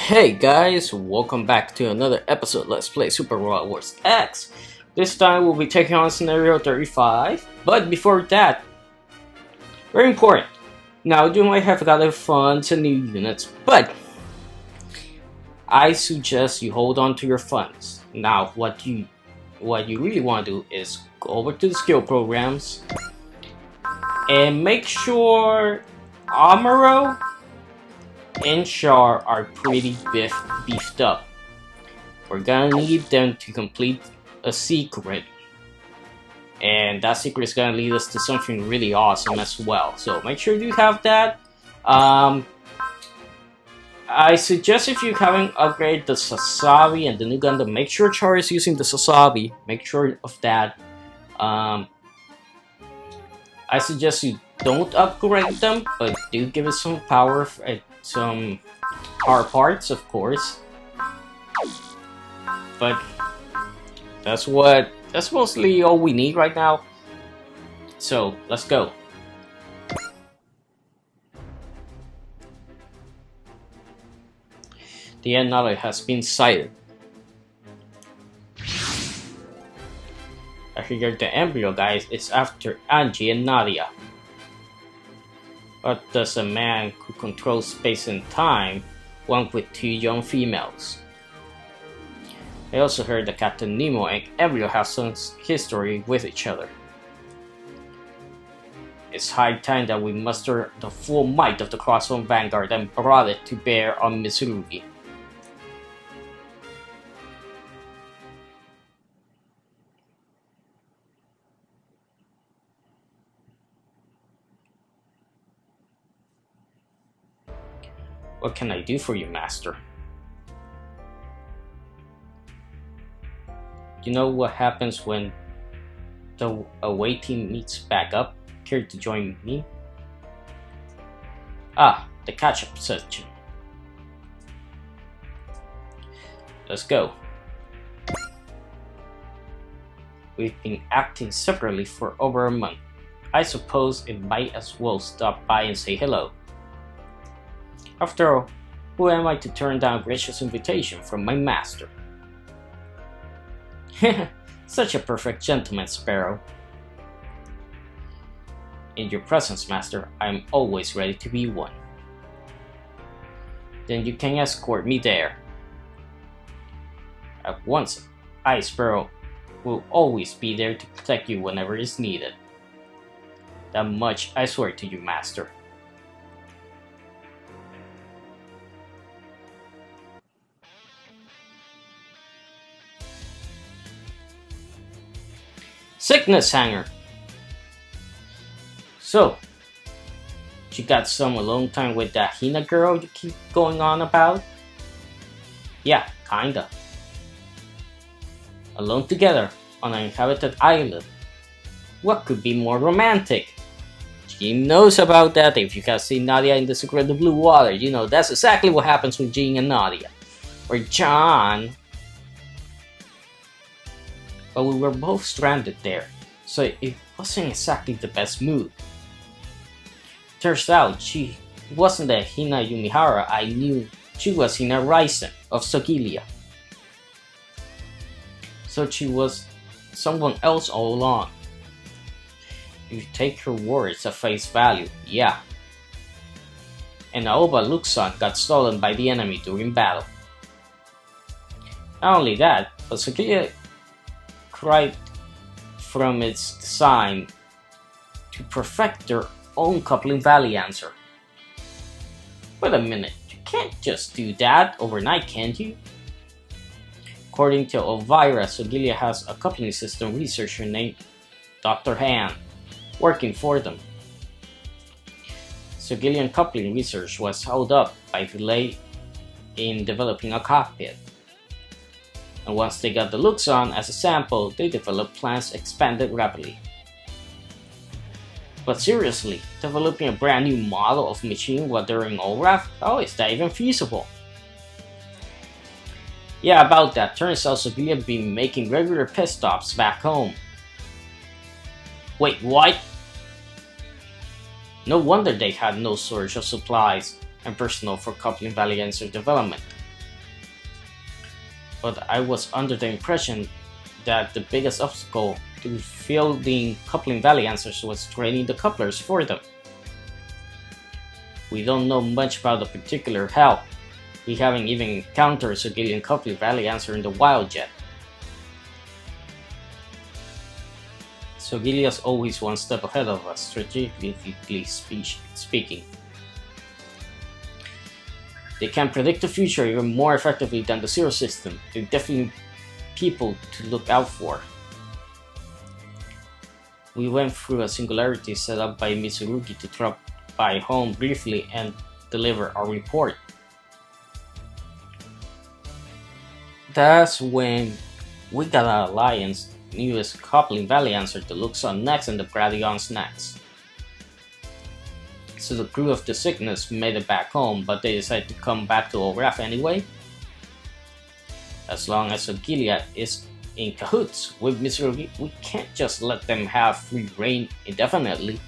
Hey guys, welcome back to another episode. Let's play Super Robot Wars X. This time we'll be taking on scenario 35. But before that, very important. Now you might have gathered funds and new units, but I suggest you hold on to your funds. Now what you really want to do is go over to the skill programs and make sure Amaro and Char are pretty beefed up. We're gonna need them to complete a secret, and that secret is gonna lead us to something really awesome as well. So make sure you have that. I suggest if you haven't upgraded the Sasabi and the new Gundam, make sure Char is using the Sasabi. Make sure of that. I suggest you don't upgrade them, but do give it some power, some hard parts, of course. But that's mostly all we need right now. So let's go. The anomaly has been sighted. I figured the embryo guys is after Angie and Nadia. What does a man who controls space and time want with two young females? I also heard that Captain Nemo and Embryo have some history with each other. It's high time that we muster the full might of the Crossbone Vanguard and brought it to bear on Mitsurugi. What can I do for you, Master? You know what happens when the away team meets back up? Care to join me? Ah, the catch-up section. Let's go. We've been acting separately for over a month. I suppose it might as well stop by and say hello. After all, who am I to turn down a gracious invitation from my master? Such a perfect gentleman, Sparrow. In your presence, Master, I am always ready to be one. Then you can escort me there. At once, I, Sparrow, will always be there to protect you whenever is needed. That much I swear to you, Master. Sickness Hanger. So, you got some alone time with that Hina girl you keep going on about? Yeah, kinda. Alone together on an inhabited island. What could be more romantic? Jean knows about that. If you have seen Nadia in The Secret of the Blue Water, you know that's exactly what happens with Jean and Nadia. Or John. But we were both stranded there, so it wasn't exactly the best mood. Turns out she wasn't the Hina Yumihara I knew. She was Hina Raisen of Sogilia. So she was someone else all along. If you take her words at face value, yeah. And Aoba Luxon got stolen by the enemy during battle. Not only that, but Sogilia tried from its design to perfect their own coupling valley answer. Wait a minute, you can't just do that overnight, can you? According to Elvira, Sogilia has a coupling system researcher named Dr. Han working for them. Sogilian coupling research was held up by delay in developing a cockpit. And once they got the Luxon as a sample, they developed plans expanded rapidly. But seriously, developing a brand new model of machine while during ORAF? How is that even feasible? Yeah, about that. Turns out Sogilia had been making regular pit stops back home. Wait, what? No wonder they had no shortage of supplies and personnel for coupling valley answer development. but I was under the impression that the biggest obstacle to fielding coupling value answers was training the couplers for them. We don't know much about the particular help. We haven't even encountered a Gillian coupling value answer in the wild yet. So Gilia's always one step ahead of us, strategically speaking. They can predict the future even more effectively than the Zero system. They're definitely people to look out for. We went through a singularity set up by Mitsurugi to drop by home briefly and deliver our report. That's when we got our alliance newest coupling value answer to Luxon next and the Gradions next. So the crew of the Cygnus made it back home, but they decided to come back to Olgraf anyway. As long as Gilead is in cahoots with Mitsurugi, we can't just let them have free reign indefinitely.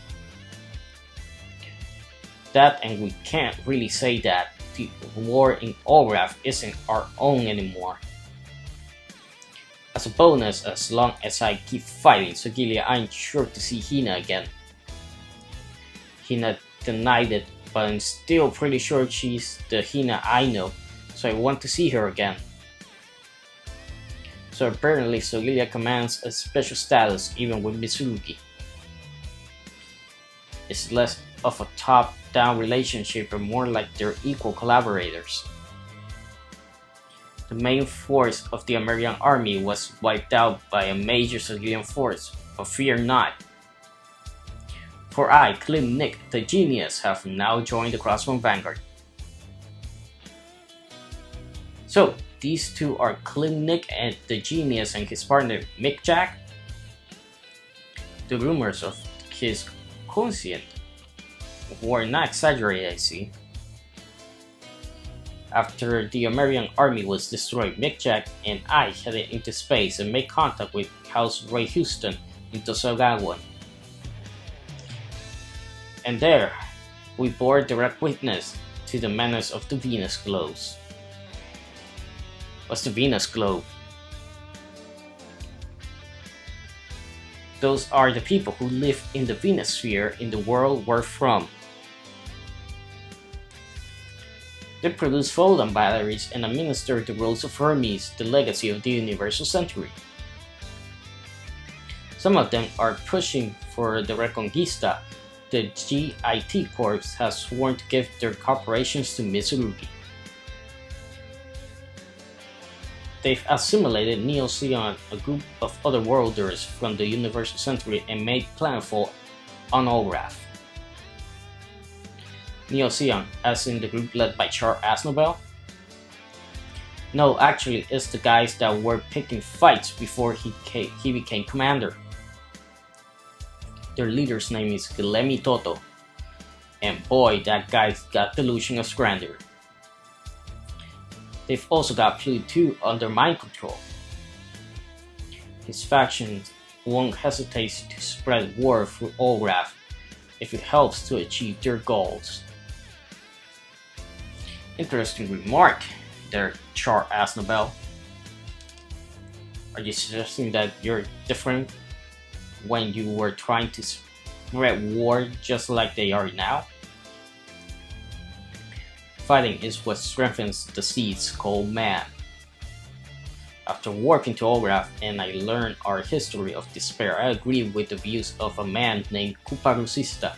That, and we can't really say that the war in Olgraf isn't our own anymore. As a bonus, as long as I keep fighting Sogilia, I'm sure to see Hina again. Hina denied it, but I'm still pretty sure she's the Hina I know, so I want to see her again. So apparently Sogilia commands a special status even with Mitsurugi. It's less of a top-down relationship and more like they're equal collaborators. The main force of the American army was wiped out by a major Sogilian force, but fear not. For I, Klimnik, the genius, have now joined the Crossbone Vanguard. So, these two are Klimnik and the genius and his partner Mick Jack. The rumors of his conscience were not exaggerated, I see. After the American army was destroyed, Mick Jack and I headed into space and made contact with House Ray Houston in Tosogawan. And there, we bore direct witness to the menace of the Venus globes. What's the Venus globe? Those are the people who live in the Venus sphere in the world we're from. They produce photon batteries and administer the rules of Hermes, the legacy of the Universal Century. Some of them are pushing for the Reconquista. The GIT Corps has sworn to give their corporations to Mitsurugi. They've assimilated Neo-Zeon, a group of otherworlders from the Universal Century, and made planetfall on Olgraf. Neo-Zeon, as in the group led by Char Aznabel? No, actually, it's the guys that were picking fights before he became commander. Their leader's name is Guilherme Toto, and boy, that guy's got delusion of grandeur. They've also got Pluto under mind control. His faction won't hesitate to spread war through Olgraf if it helps to achieve their goals. Interesting remark there, Char Aznabel. Are you suggesting that you're different when you were trying to spread war just like they are now? Fighting is what strengthens the seeds called man. After warping to Olgraf and I learned our history of despair, I agreed with the views of a man named Kuparusista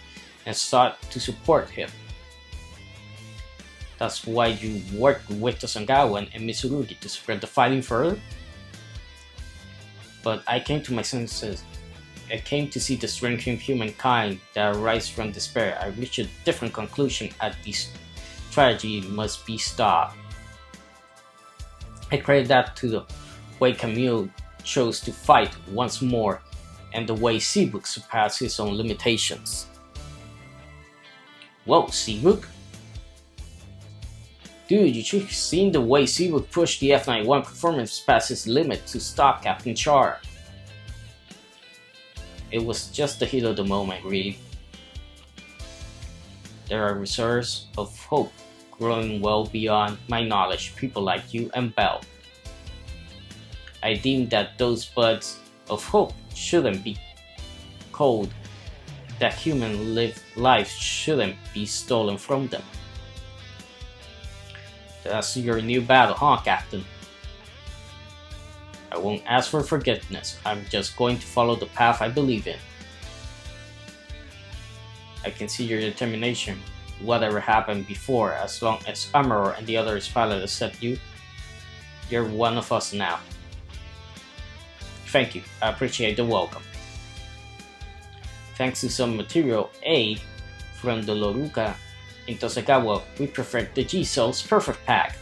and sought to support him. That's why you worked with Tosangawan and Mitsurugi to spread the fighting further? But I came to my senses. I came to see the strength in humankind that arises from despair. I reached a different conclusion at this tragedy must be stopped. I credit that to the way Camille chose to fight once more and the way Seabrook surpassed his own limitations. Whoa, Seabrook? Dude, you should have seen the way Seabrook pushed the F-91 performance past his limit to stop Captain Char. It was just the heat of the moment, really. There are reserves of hope growing well beyond my knowledge, people like you and Bell. I deem that those buds of hope shouldn't be cold, that human lives shouldn't be stolen from them. That's your new battle, huh, Captain? I won't ask for forgiveness. I'm just going to follow the path I believe in. I can see your determination. Whatever happened before, as long as Amaro and the others pilot accept you, you're one of us now. Thank you. I appreciate the welcome. Thanks to some material aid from the Loruka in Tosagawa, we perfect the G-Cell's perfect pack.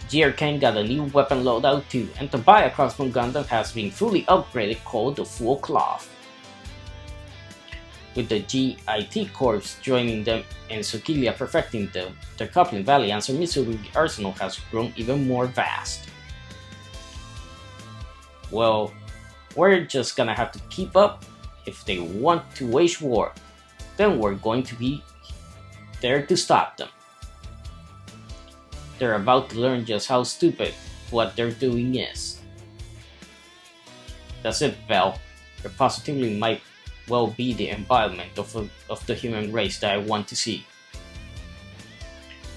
G-Arcane got a new weapon loadout too, and Tobiah Crossbow Gundam has been fully upgraded called the Full Cloth. With the GIT Corps joining them and Sokilia perfecting them, the Coupling Valley and Mitsurugi arsenal has grown even more vast. Well, we're just gonna have to keep up. If they want to wage war, then we're going to be there to stop them. They're about to learn just how stupid what they're doing is. That's it, Belle. Your positivity might well be the embodiment of the human race that I want to see.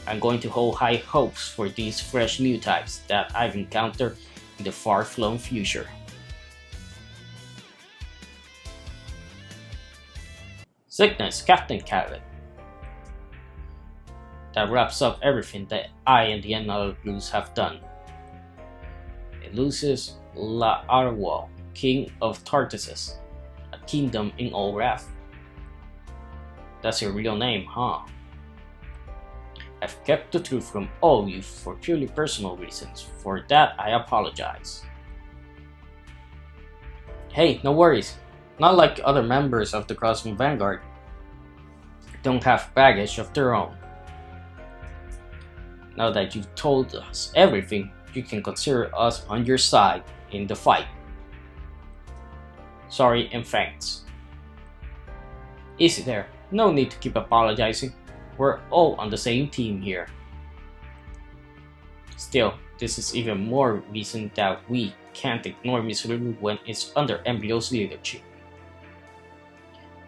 I'm going to hold high hopes for these fresh new types that I've encountered in the far-flung future. Cygnus, Captain Cabot. That wraps up everything that I and the other Blues have done. Eleusis La Arwal, King of Tartessus, a kingdom in all wrath. That's your real name, huh? I've kept the truth from all of you for purely personal reasons. For that, I apologize. Hey, no worries. Not like other members of the Crossbow Vanguard. Don't have baggage of their own. Now that you've told us everything, you can consider us on your side in the fight. Sorry and thanks. Easy there. No need to keep apologizing. We're all on the same team here. Still, this is even more reason that we can't ignore Mitsuru when it's under Embryo's leadership.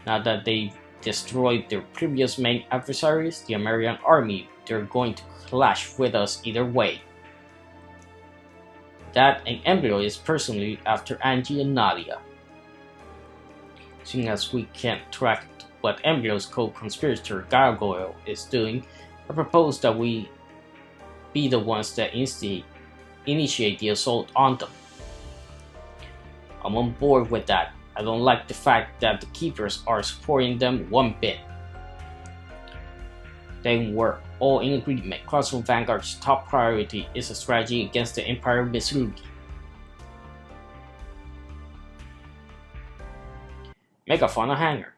Now that they've destroyed their previous main adversaries, the American army, they're going to clash with us either way. That and Embryo is personally after Angie and Nadia. Seeing as we can't track what Embryo's co-conspirator Gargoyle is doing, I propose that we be the ones that initiate the assault on them. I'm on board with that. I don't like the fact that the Keepers are supporting them one bit. Then we're all in agreement. Crossbow Vanguard's top priority is a strategy against the Empire of Mitsurugi. Megafauna Hangar.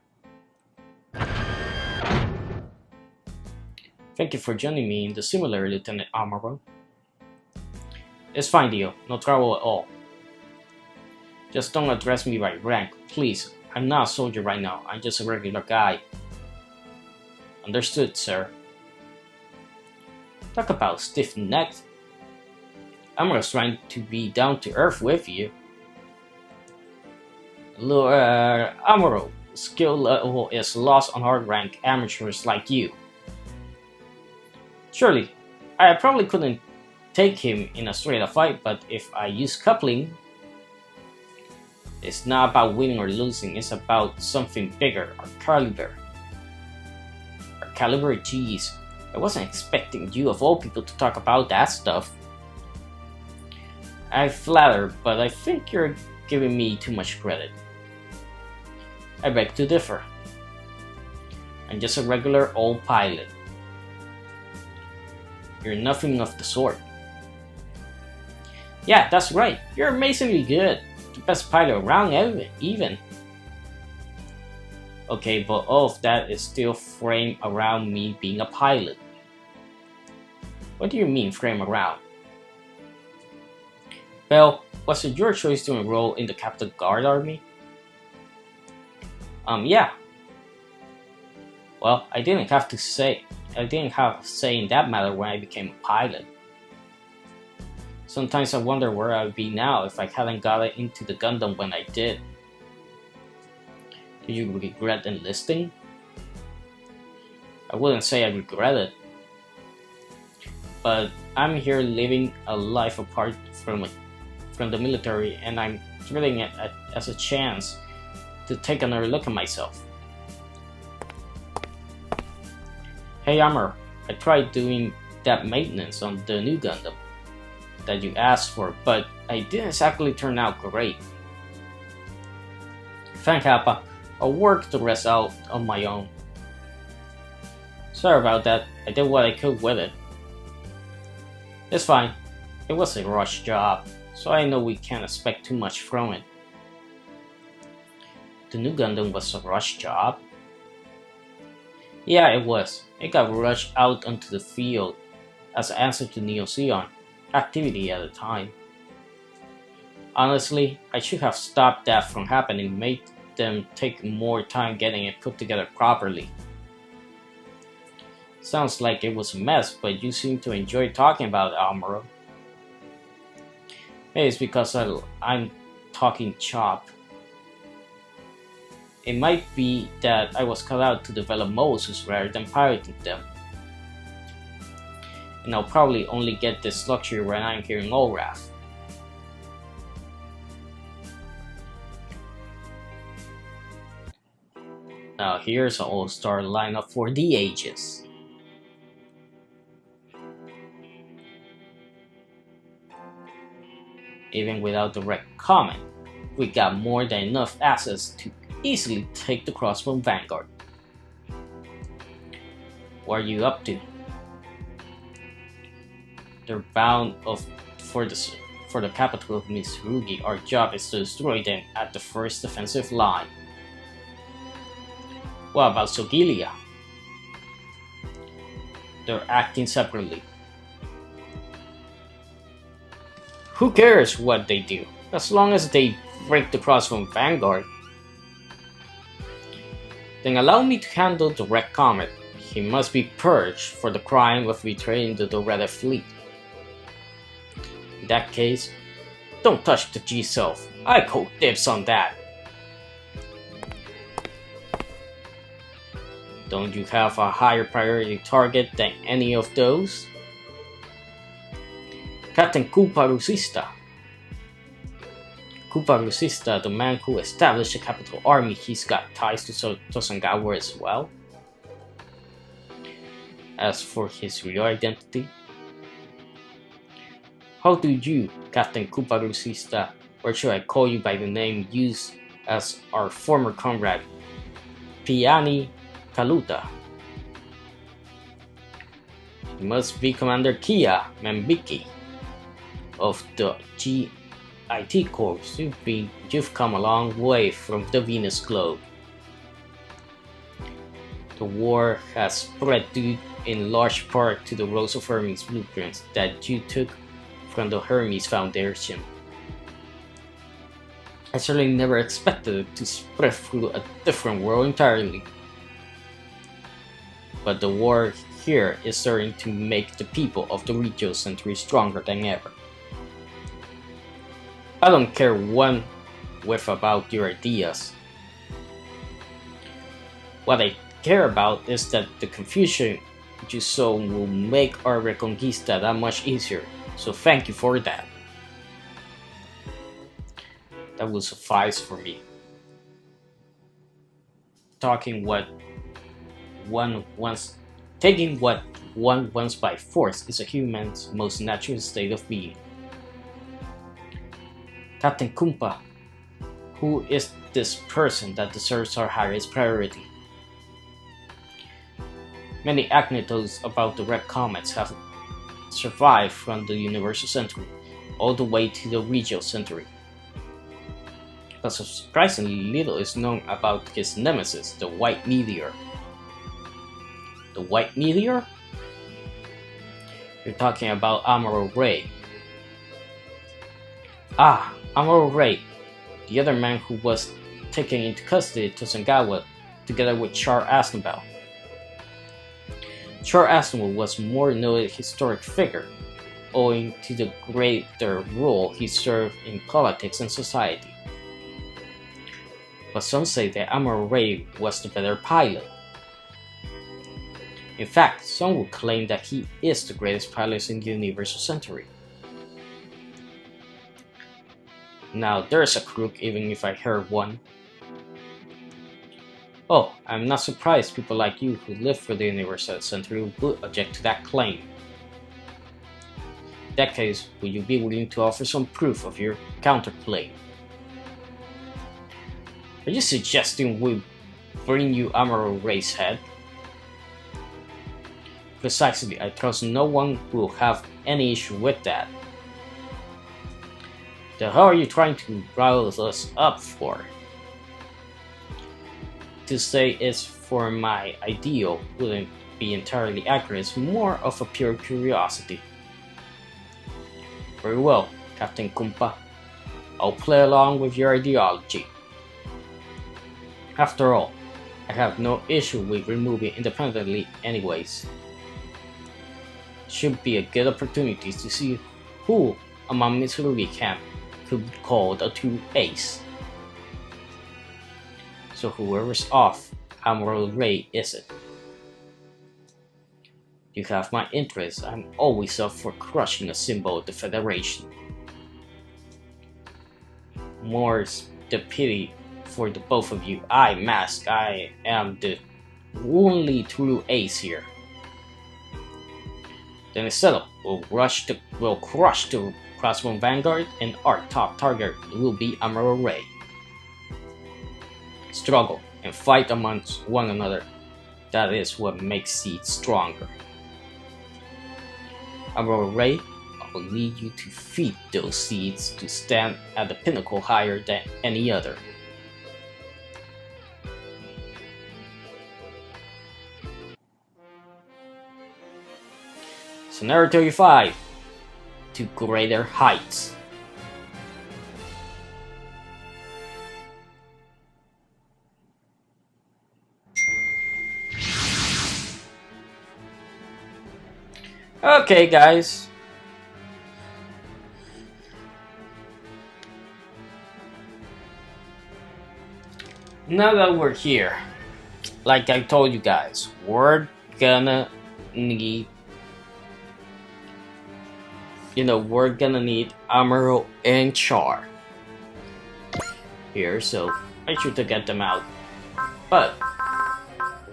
Thank you for joining me in the simulator, Lieutenant Amaro. It's fine, Dio. No trouble at all. Just don't address me by rank, please. I'm not a soldier right now. I'm just a regular guy. Understood, sir. Talk about stiff-necked. Amaro's trying to be down to earth with you. Amaro, skill level is lost on hard rank amateurs like you. Surely, I probably couldn't take him in a straight-up fight, but if I use coupling, it's not about winning or losing, it's about something bigger, our caliber. Our caliber, geez. I wasn't expecting you of all people to talk about that stuff. I flatter, but I think you're giving me too much credit. I beg to differ. I'm just a regular old pilot. You're nothing of the sort. Yeah, that's right. You're amazingly good. The best pilot around even. Okay, but all of that is still framed around me being a pilot. What do you mean frame around? Well, was it your choice to enroll in the Captain Guard Army? Yeah. Well, I didn't have a say in that matter when I became a pilot. Sometimes I wonder where I would be now if I hadn't gotten into the Gundam when I did. Do you regret enlisting? I wouldn't say I regret it, but I'm here living a life apart from the military, and I'm treating it as a chance to take another look at myself. Hey Amber, I tried doing that maintenance on the new Gundam that you asked for, but I didn't exactly turn out great. Thank Kappa, I'll work the rest out on my own. Sorry about that, I did what I could with it. It's fine, it was a rush job, so I know we can't expect too much from it. The new Gundam was a rush job? Yeah, it was. It got rushed out onto the field as an answer to Neo Zeon activity at the time. Honestly, I should have stopped that from happening, made them take more time getting it put together properly. Sounds like it was a mess, but you seem to enjoy talking about it, Amuro. Maybe it's because I'm talking chop. It might be that I was cut out to develop Moses rather than piloting them. And I'll probably only get this luxury when I'm here in Olraf. Now here's an all-star lineup for the ages. Even without direct comment, we got more than enough assets to easily take the Crossbone Vanguard. What are you up to? They're bound for the capital of Mitsurugi. Our job is to destroy them at the first defensive line. What about Sogilia? They're acting separately. Who cares what they do, as long as they break the Crossbone Vanguard? Then allow me to handle the Red Comet. He must be purged for the crime of betraying the Doretta fleet. In that case, don't touch the G-Self. I call dibs on that. Don't you have a higher priority target than any of those? Captain Koopa Rusista. Koopa Rusista, the man who established the capital army, he's got ties to Tosangawa as well. As for his real identity, how do you, Captain Koopa Rusista, or should I call you by the name used as our former comrade, Piani Kaluta? You must be Commander Kia Membiki of the GIT Corps. You've come a long way from the Venus globe. The war has spread due in large part to the Rose of Hermes blueprints that you took from the Hermes Foundation. I certainly never expected it to spread through a different world entirely. But the war here is starting to make the people of the Regio Century stronger than ever. I don't care one whiff about your ideas. What I care about is that the confusion you sow will make our Reconquista that much easier, so thank you for that. That will suffice for me. Taking what one wants by force is a human's most natural state of being. Captain Kumpa, who is this person that deserves our highest priority? Many anecdotes about the Red Comets have survived from the Universal Century all the way to the Regio Century. But surprisingly little is known about his nemesis, the White Meteor. The White Meteor? You're talking about Amuro Ray. Ah, Amuro Ray, the other man who was taken into custody to Tosangawa together with Char Aznable. Char Aznable was a more noted historic figure. owing to the greater role he served in politics and society. But some say that Amuro Ray was the better pilot. In fact, some would claim that he is the greatest pilot in the Universal Century. Now there's a crook even if I heard one. Oh, I'm not surprised people like you who live for the Universal Century would object to that claim. In that case, would you be willing to offer some proof of your counterclaim? Are you suggesting we bring you Amuro Ray's head? Precisely, I trust no one will have any issue with that. The hell are you trying to rile us up for? To say it's for my ideal wouldn't be entirely accurate, it's more of a pure curiosity. Very well, Captain Kumpa. I'll play along with your ideology. After all, I have no issue with removing independently anyways. Should be a good opportunity to see who among Mitsurugi camp could be called a true ace. So whoever's off, Amuro Ray is it. You have my interest, I'm always up for crushing a symbol of the Federation. More's the pity for the both of you. Mask, I am the only true ace here. Then it's settled. We'll crush the Crossbone Vanguard, and our top target will be Amuro Ray. Struggle and fight amongst one another. That is what makes seeds stronger. Amuro Ray, I will need you to feed those seeds to stand at the pinnacle higher than any other. Scenario 35, to greater heights. Okay guys, now that we're here, like I told you guys, we're gonna need Amuro and Char here, so make sure to get them out. But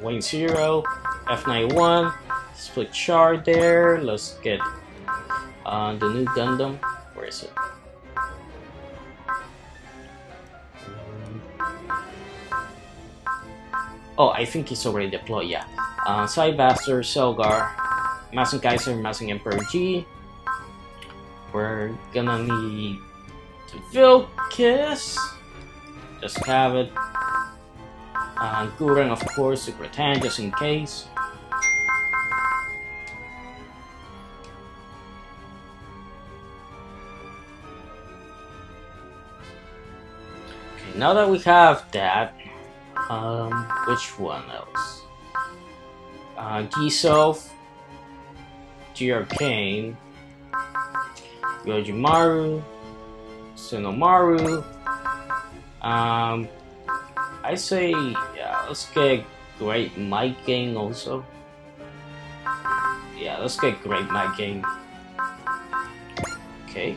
Wing 0, F91, split Char there. Let's get the new Gundam. Where is it? Oh, I think it's already deployed, yeah. Cybaster, Selgar, Massing Kaiser, Massing Emperor G. We're gonna need Vilkiss. Just have it. Gurren, of course, Secret Hand, just in case. Okay, now that we have that, which one else? Giself, G-Arcane, Yojimaru, Senomaru. I say, yeah, let's get Great Might Gain also. Yeah, let's get Great Might Gain. Okay.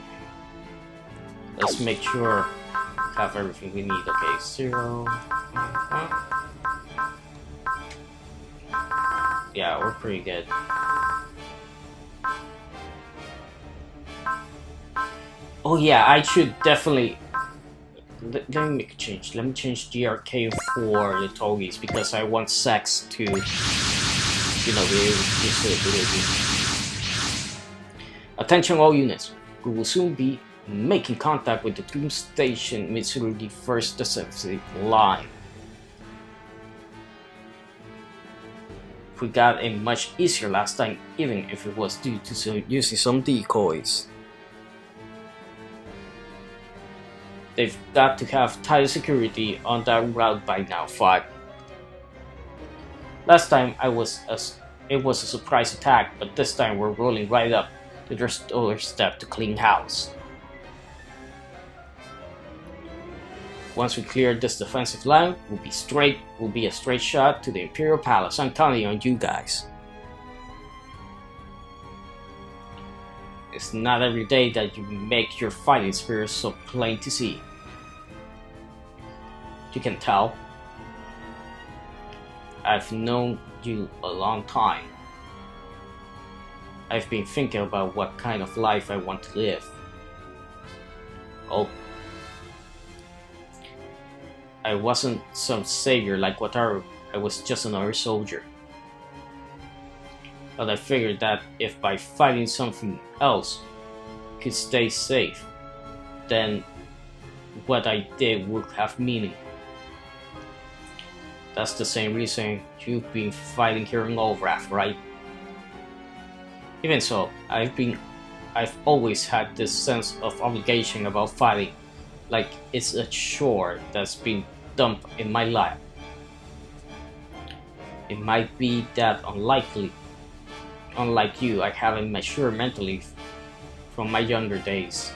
Let's make sure we have everything we need. Okay, 0. Yeah, we're pretty good. Oh yeah, I should definitely... Let me make a change. Let me change GRK for the Togis because I want Sex to, be able to use the ability. Attention all units. We will soon be making contact with the Doom Station Mitsurugi First Defensive Line. We got it much easier last time, even if it was due to using some decoys. They've got to have tighter security on that route by now, 5. Last time it was a surprise attack, but this time we're rolling right up The other step to clean house. Once we clear this defensive line, will be a straight shot to the Imperial Palace. I'm counting on you guys. It's not every day that you make your fighting spirit so plain to see. You can tell. I've known you a long time. I've been thinking about what kind of life I want to live. Oh. I wasn't some savior like Wataru. I was just another soldier. But I figured that if by fighting something else could stay safe, then what I did would have meaning. That's the same reason you've been fighting here in Olvrath, right? Even so, I've always had this sense of obligation about fighting, like it's a chore that's been dumped in my lap. It might be that unlikely. Unlike you, I haven't matured mentally from my younger days.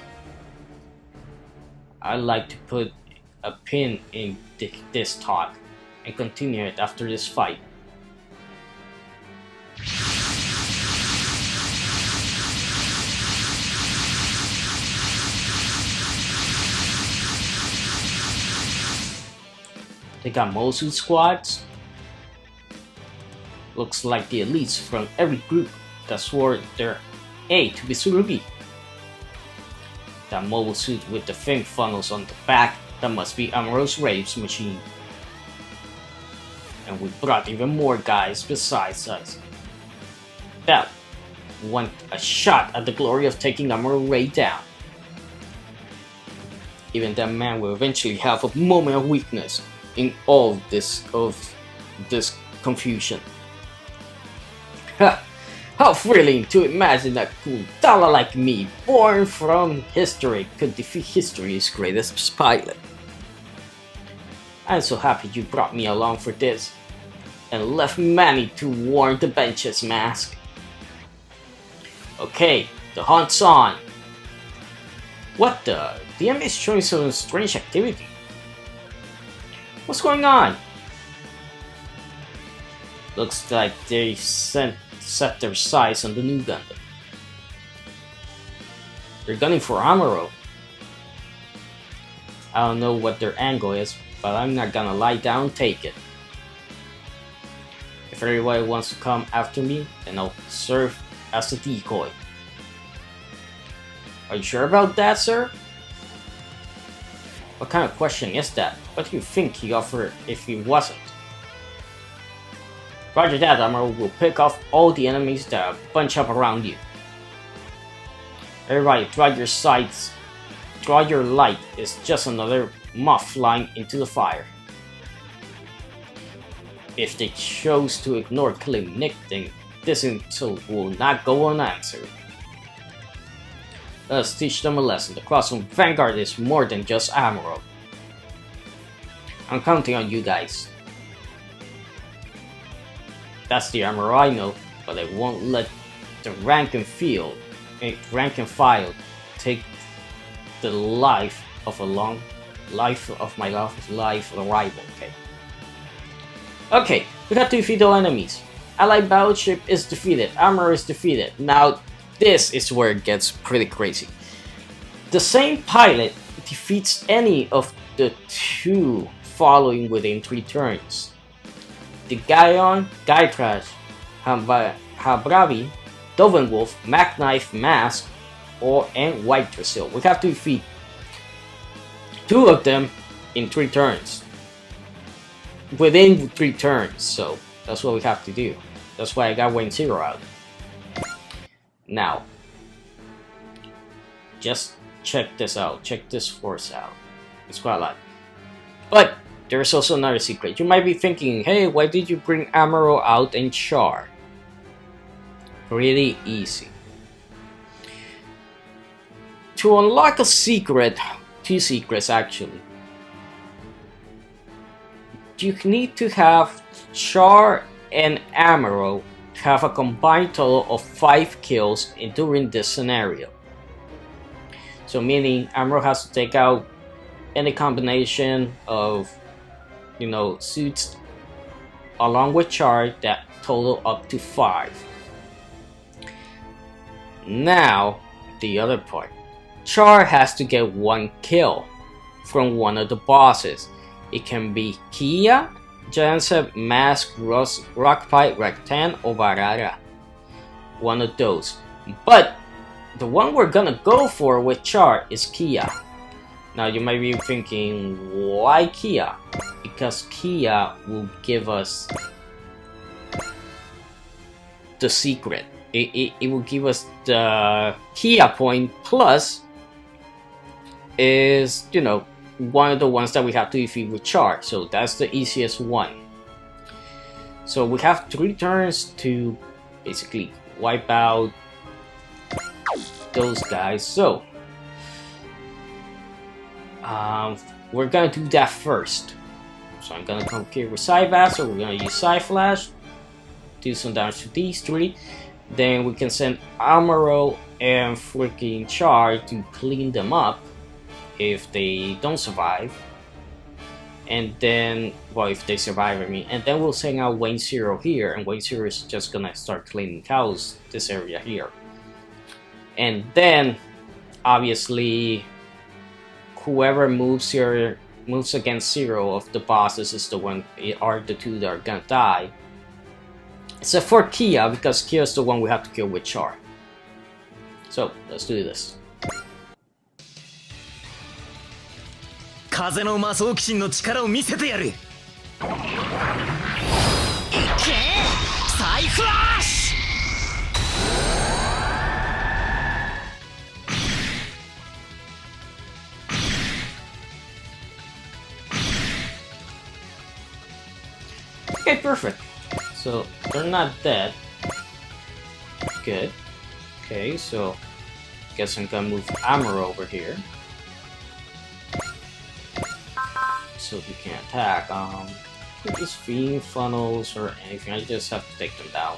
I like to put a pin in this talk and continue it after this fight. They got Mosu squads. Looks like the elites from every group that swore their A to Mitsurugi. That mobile suit with the fin funnels on the back, that must be Amuro's Raves machine. And we brought even more guys besides us that want a shot at the glory of taking Amuro Ray down. Even that man will eventually have a moment of weakness in all of this confusion. How thrilling to imagine that Kudala like me, born from history, could defeat history's greatest pilot. I'm so happy you brought me along for this, and left Manny to warn the benches, Mask. Okay, the hunt's on. What the? The enemy is showing some strange activity. What's going on? Looks like they set their sights on the new Gundam. They're gunning for Amuro. I don't know what their angle is, but I'm not gonna lie down and take it. If everybody wants to come after me, then I'll serve as a decoy. Are you sure about that, sir? What kind of question is that? What do you think he offered if he wasn't? Roger that, Amuro will pick off all the enemies that bunch up around you. Alright, draw your sights. Draw your light is just another moth flying into the fire. If they chose to ignore killing Nick, then this insult will not go unanswered. Let's teach them a lesson. The Crossroom Vanguard is more than just Amuro. I'm counting on you guys. That's the Amuro I know, but I won't let the rank and file take the life of my life rival. Okay, we got to defeat all enemies. Allied battleship is defeated. Amuro is defeated. Now this is where it gets pretty crazy. The same pilot defeats any of the two following within 3 turns. The Gaion, Gaitrash, Habravi, Dovenwolf, Mackknife, Mask, and White Drasil. We have to defeat 2 of them in 3 turns. Within 3 turns, so that's what we have to do. That's why I got Wayne Zero out. Now, just check this out. Check this force out. It's quite a lot. But there's also another secret. You might be thinking, hey, why did you bring Amuro out in Char? Pretty easy. To unlock a secret, 2 secrets actually, you need to have Char and Amuro have a combined total of 5 kills during this scenario. So meaning Amuro has to take out any combination of, you know, suits along with Char that total up to 5. Now, the other part. Char has to get 1 kill from one of the bosses. It can be Kia, Janset, Mask, Rockpipe, Rectan, or Barara. One of those. But the one we're gonna go for with Char is Kia. Now you might be thinking, why Kia? Because Kia will give us the secret. It will give us the Kia point plus is, you know, one of the ones that we have to defeat with Char. So that's the easiest one. So we have 3 turns to basically wipe out those guys. So we're gonna do that first. So I'm gonna come here with Psybass, so we're gonna use Psyflash, do some damage to these 3. Then we can send Amuro and freaking Char to clean them up if they don't survive. And then, well, if they survive, I mean, and then we'll send out Wayne Zero here, and Wayne Zero is just gonna start cleaning cows this area here. And then, obviously, whoever moves here, moves against Zero of the bosses is the one, are the 2 that are gonna die. Except for Kia, because Kia is the one we have to kill with Char. So, let's do this. 風の魔装鬼神の力を見せてやる。いけ！サイフラッシュ Okay, perfect. So, they're not dead. Good. Okay, so guess I'm gonna move Amuro over here. So he can attack. Just Fiend, Funnels, or anything. I just have to take them down.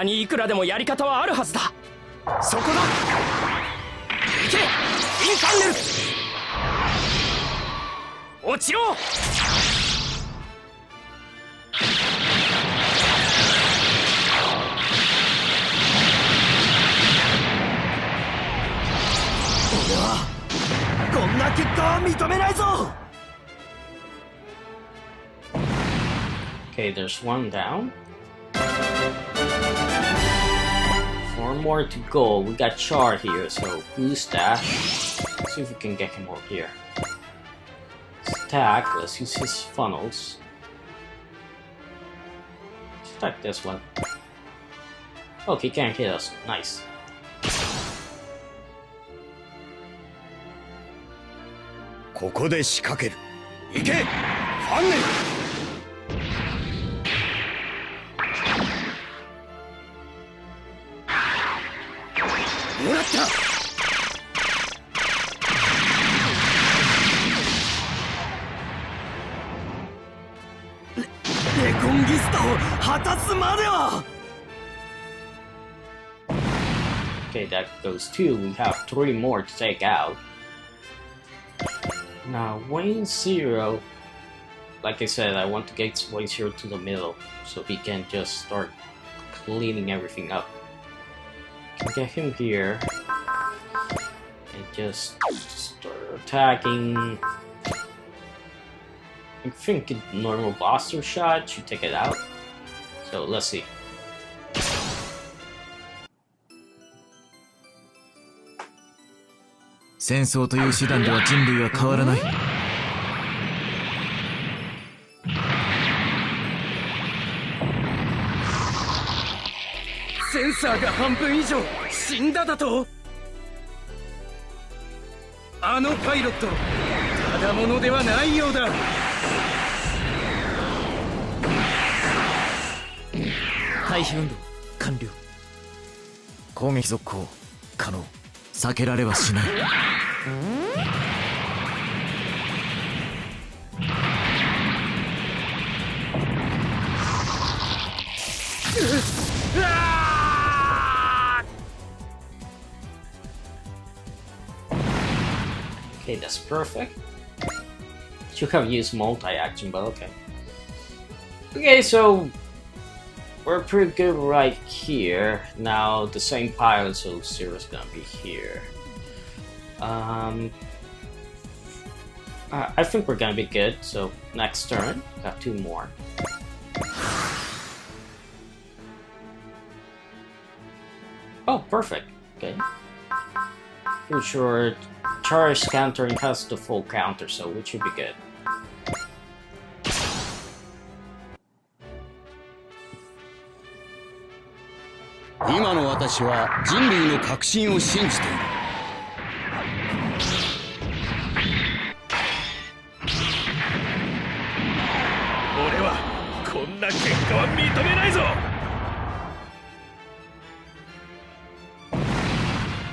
いくらでもやり方はあるはずだ。そこだ。いけ！インファンネル！落ちろ！俺はこんな結果は認めないぞ。Okay, there's 1 down. 4 more to go. We got Char here, so boost that. Let's see if we can get him over here. Let's attack. Let's use his funnels. Let's attack this one. Oh, he can't hit us. Nice. Ike! ファンネル！もらった！レコンギスタを果たすまでは！ Okay, that goes 2. We have 3 more to take out. Now, Wayne Zero, like I said, I want to get Wayne Zero to the middle so he can just start cleaning everything up. Get him here and just start attacking. I think a normal blaster shot should take it out. So let's see. Sencor という手段では人類は変わらない。センサーが半分以上死んだだと？あのパイロット、ただものではないようだ。回避運動完了。攻撃続行可能。避けられはしない。Okay, that's perfect. Should have used multi-action, but okay. Okay, so we're pretty good right here. Now the same pile, so Zero's gonna be here. I think we're gonna be good. So next turn, got 2 more. Oh, perfect. Okay. Pretty sure charge countering has the full counter, so it should be good. Now, 私は人類の革新を信じている。俺はこんな結果は認めないぞ。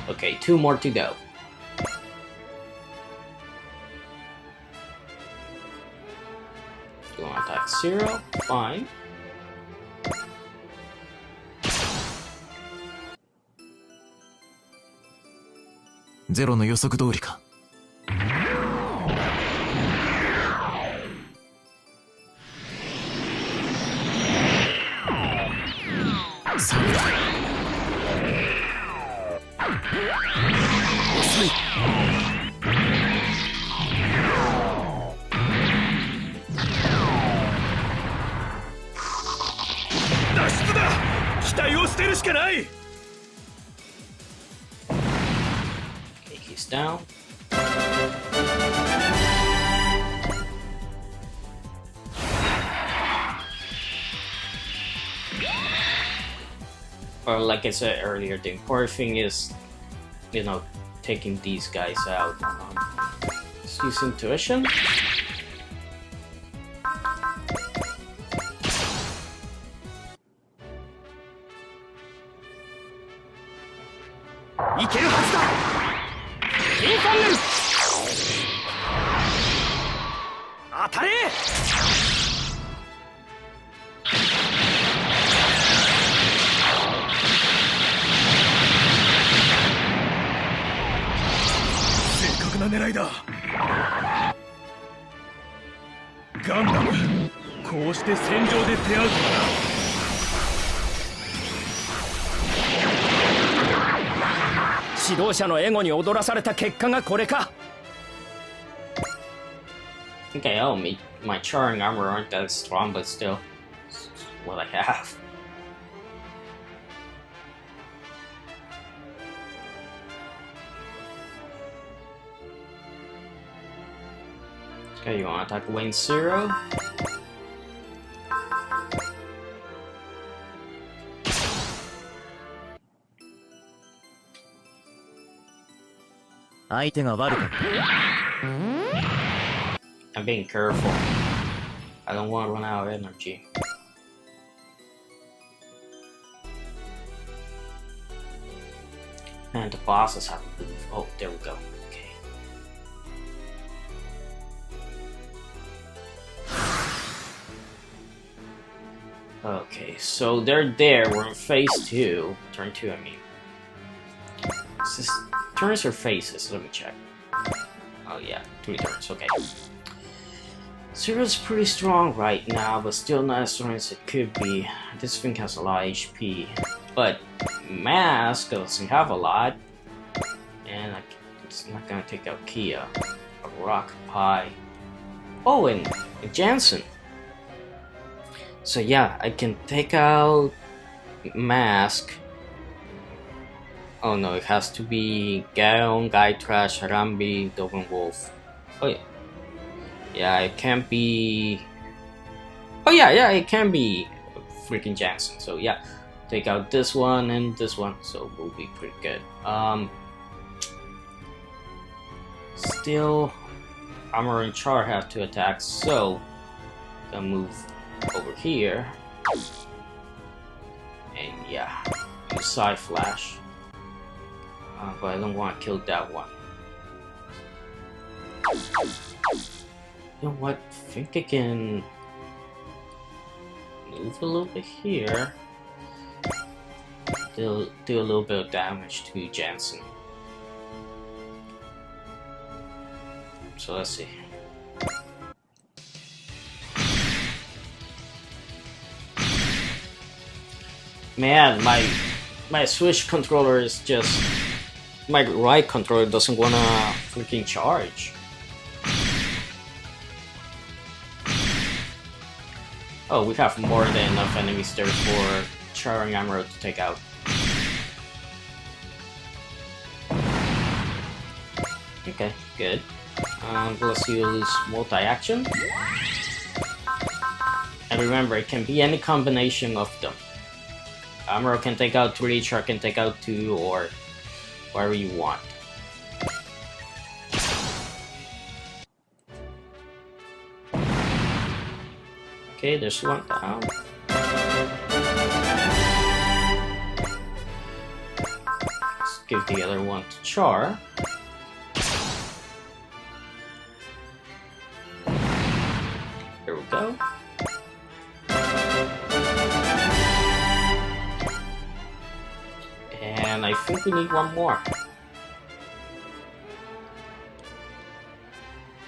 Okay, 2 more to go. You want to attack Zero? Fine. Zero の予測通りか。サブだ。遅い。脱出だ。期待を捨てるしかない。Okay, he's down. Or like I said earlier, the important thing is, you know, taking these guys out. Let's use intuition. Okay, oh, my charring armor aren't that strong, but still, it's what I have. Okay, you want to attack Wayne Zero? I'm being careful. I don't want to run out of energy. And the bosses have to move. Oh, there we go. Okay. Okay, so they're there. We're in phase 2. Turn 2, I mean. Is this turns or phases? Let me check. Oh yeah, 3 turns, okay. Zero's pretty strong right now, but still not as strong as it could be. This thing has a lot of HP. But Mask doesn't have a lot. And it's not gonna take out Kia. A Rock Pie. Oh, and Jansen. So yeah, I can take out Mask. Oh no, it has to be Gaon, Guy Trash, Harambe, Doven Wolf. Oh yeah. Yeah, it can't be... Oh yeah, it can be freaking Jackson. So yeah, take out this one and this one, so we'll be pretty good. Still, Armor and Char have to attack, so gonna move over here. And yeah, use Side Flash. But I don't want to kill that one. You know what? I think I can move a little bit here. Do a little bit of damage to Jansen. So let's see. Man, my Switch controller is just... My right controller doesn't wanna freaking charge. Oh, we have more than enough enemies there for Charring Emerald to take out. Okay, good. Let's use multi-action. And remember, it can be any combination of them. Emerald can take out 3, Char can take out 2, or whatever you want. Okay, there's one down. Let's give the other one to Char. There we go. And I think we need one more.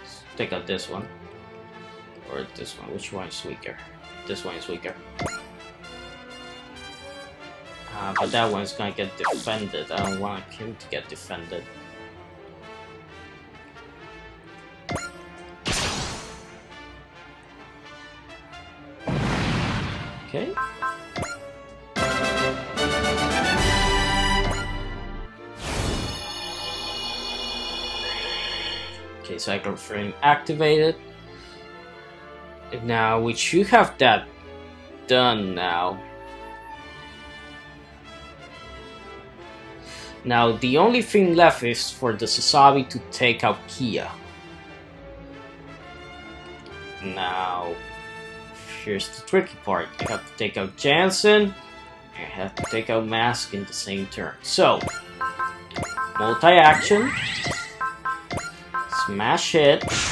Let's take out this one. Or this one. Which one is weaker? This one is weaker. But that one's gonna get defended. I don't want him to get defended. Okay. Okay, cycle frame activated. And now we should have that done now. Now the only thing left is for the Sasabi to take out Kia. Now here's the tricky part. I have to take out Jansen, and I have to take out Mask in the same turn. So multi-action. Smash hit. Let's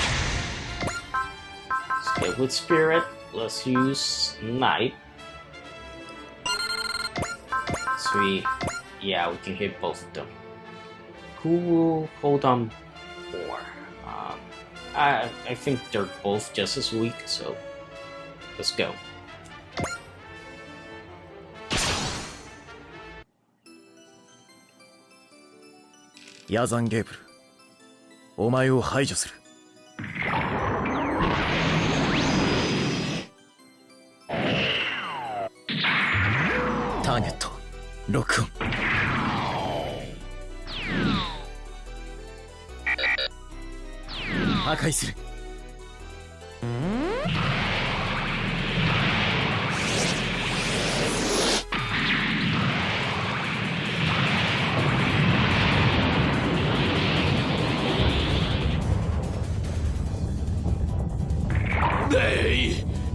get with Spirit. Let's use Knight. Sweet. Yeah, we can hit both of them. Who will hold on more? I think they're both just as weak, so let's go. Yazan Geoplex, お前を排除する。ターゲット、ロックオン。破壊する。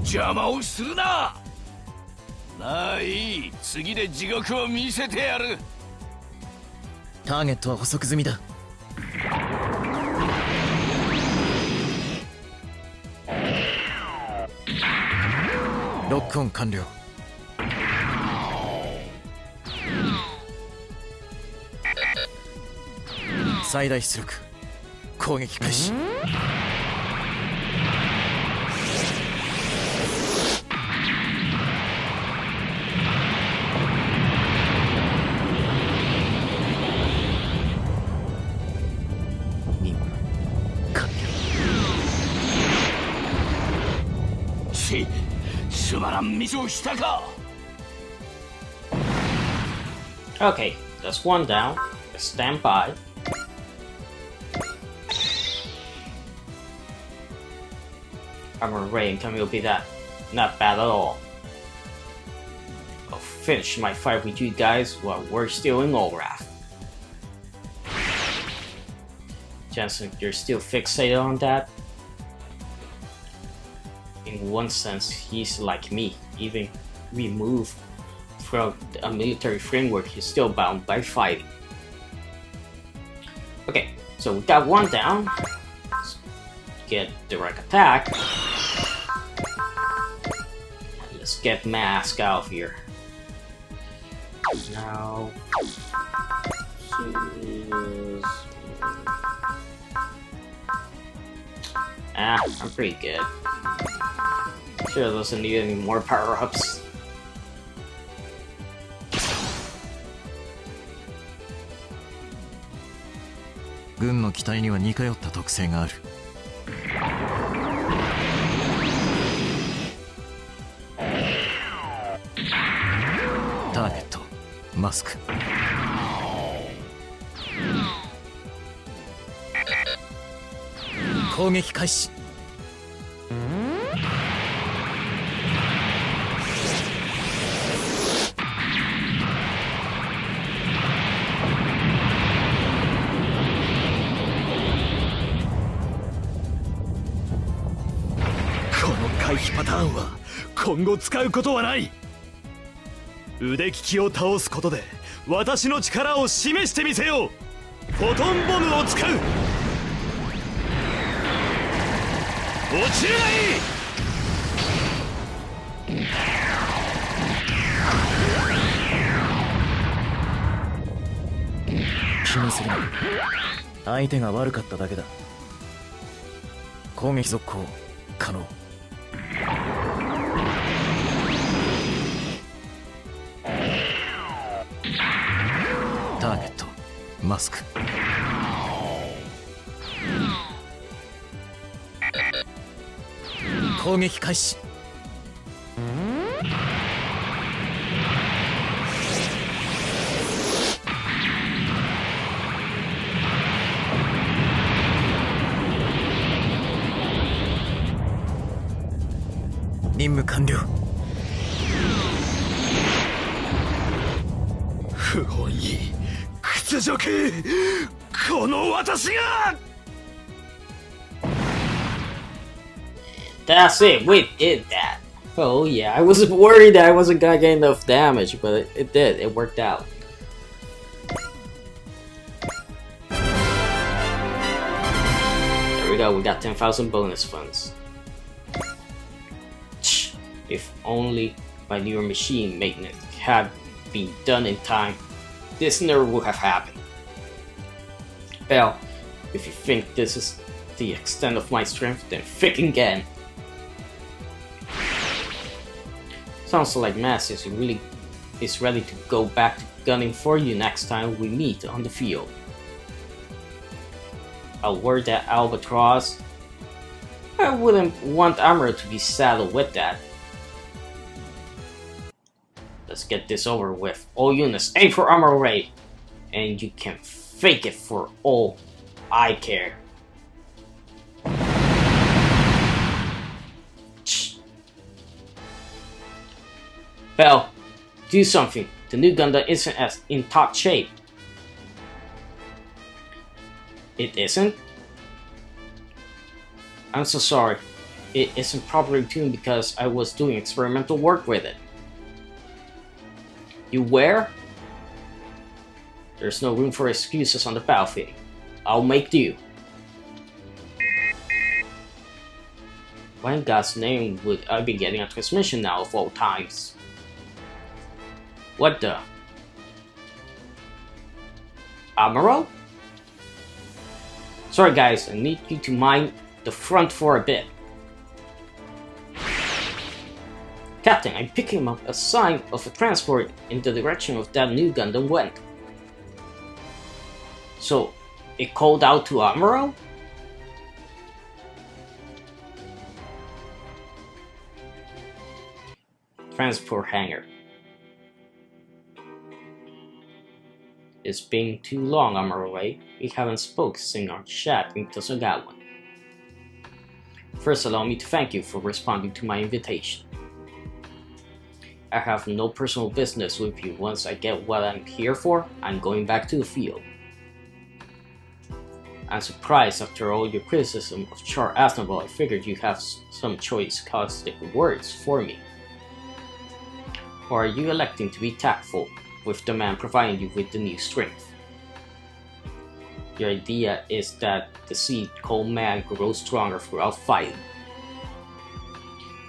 邪魔をするな。なあいい、次で地獄を見せてやる。ターゲットは捕捉済みだ。ロックオン完了。最大出力、攻撃開始。Okay, that's one down. Stand by. Armor Ray and will be that not bad at all. I'll finish my fight with you guys while we're still in Olrath. Jansen, you're still fixated on that? In one sense, he's like me. Even removed from a military framework, he's still bound by fighting. Okay, so we got one down. Let's get direct attack. Let's get Mask out of here. Now... I'm pretty good. Sure doesn't need any more power-ups. 軍の機体には似通った特性がある。ターゲット、マスク。攻撃開始。回避パターンは今後使うことはない。腕利きを倒すことで私の力を示してみせよう。フォトンボムを使う。落ちるがいい。気にするな。相手が悪かっただけだ。攻撃続行可能。ターゲット、マスク。攻撃開始。任務完了。不本意屈辱、この私が。 That's it, we did that. Oh yeah, I was worried that I wasn't gonna get enough damage, but it did, it worked out. There we go, we got 10,000 bonus funds. If only my newer machine maintenance had been done in time, this never would have happened. Well, if you think this is the extent of my strength, then think again. Sounds like Mass is ready to go back to gunning for you next time we meet on the field. I'll word that Albatross. I wouldn't want Amuro to be saddled with that. Let's get this over with. All units, aim for Amuro Ray, and you can fake it for all I care. Bell, do something. The new Gundam isn't as in top shape. It isn't? I'm so sorry. It isn't properly tuned because I was doing experimental work with it. You were? There's no room for excuses on the battlefield. I'll make do. Why in God's name would I be getting a transmission now of all times? What the? Amuro? Sorry guys, I need you to mind the front for a bit. Captain, I'm picking up a sign of a transport in the direction of that new Gundam went. So, it called out to Amuro? Transport hangar. It's been too long, Amuro Ray. We haven't spoken since our chat in Tosogawa. First, allow me to thank you for responding to my invitation. I have no personal business with you. Once I get what I'm here for, I'm going back to the field. I'm surprised after all your criticism of Char Aznavour. I figured you'd have some choice caustic words for me. Or are you electing to be tactful with the man providing you with the new strength? Your idea is that the seed cold man grows stronger throughout fighting.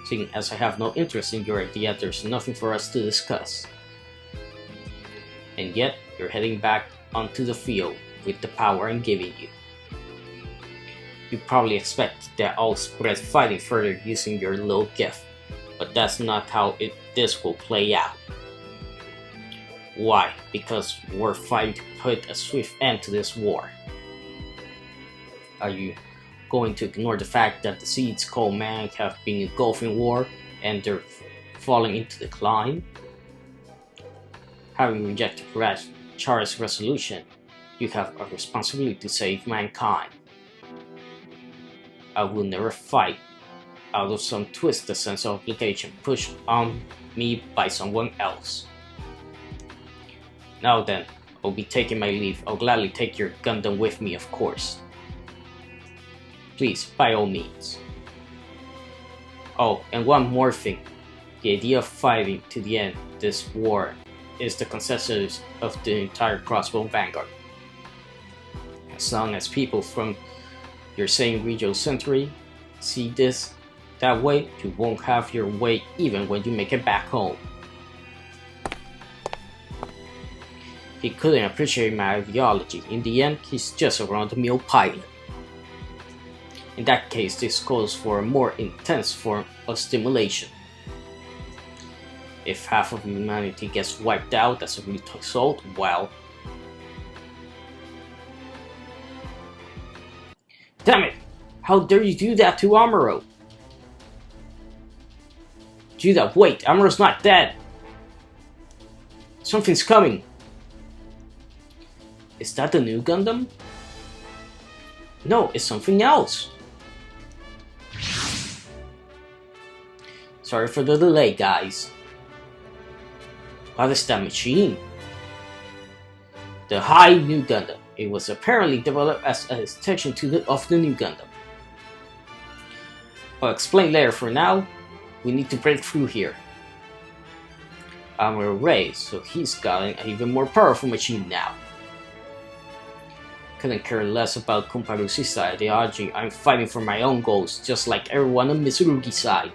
Seeing as I have no interest in your idea, there's nothing for us to discuss. And yet, you're heading back onto the field with the power I'm giving you. You probably expect that I'll spread fighting further using your little gift, but that's not how this will play out. Why? Because we're fighting to put a swift end to this war. Are you going to ignore the fact that the seeds called man have been engulfed in war and they're falling into decline? Having rejected Char's resolution, you have a responsibility to save mankind. I will never fight out of some twisted sense of obligation pushed on me by someone else. Now then, I'll be taking my leave. I'll gladly take your Gundam with me, of course. Please, by all means. Oh, and one more thing. The idea of fighting to the end this war is the consensus of the entire Crossbone Vanguard. As long as people from your same regional century see this that way, you won't have your way even when you make it back home. He couldn't appreciate my ideology. In the end, he's just a run-of-the-mill pilot. In that case, this calls for a more intense form of stimulation. If half of humanity gets wiped out as a result, well... Damn it! How dare you do that to Amuro? Judah, wait! Amuro's not dead! Something's coming! Is that the new Gundam? No, it's something else! Sorry for the delay, guys. What is that machine? The High New Gundam. It was apparently developed as an extension of the new Gundam. I'll explain later. For now, we need to break through here. Amuro raised, so he's got an even more powerful machine now. Couldn't care less about Kumparusi's ideology. I'm fighting for my own goals, just like everyone on Mitsurugi's side.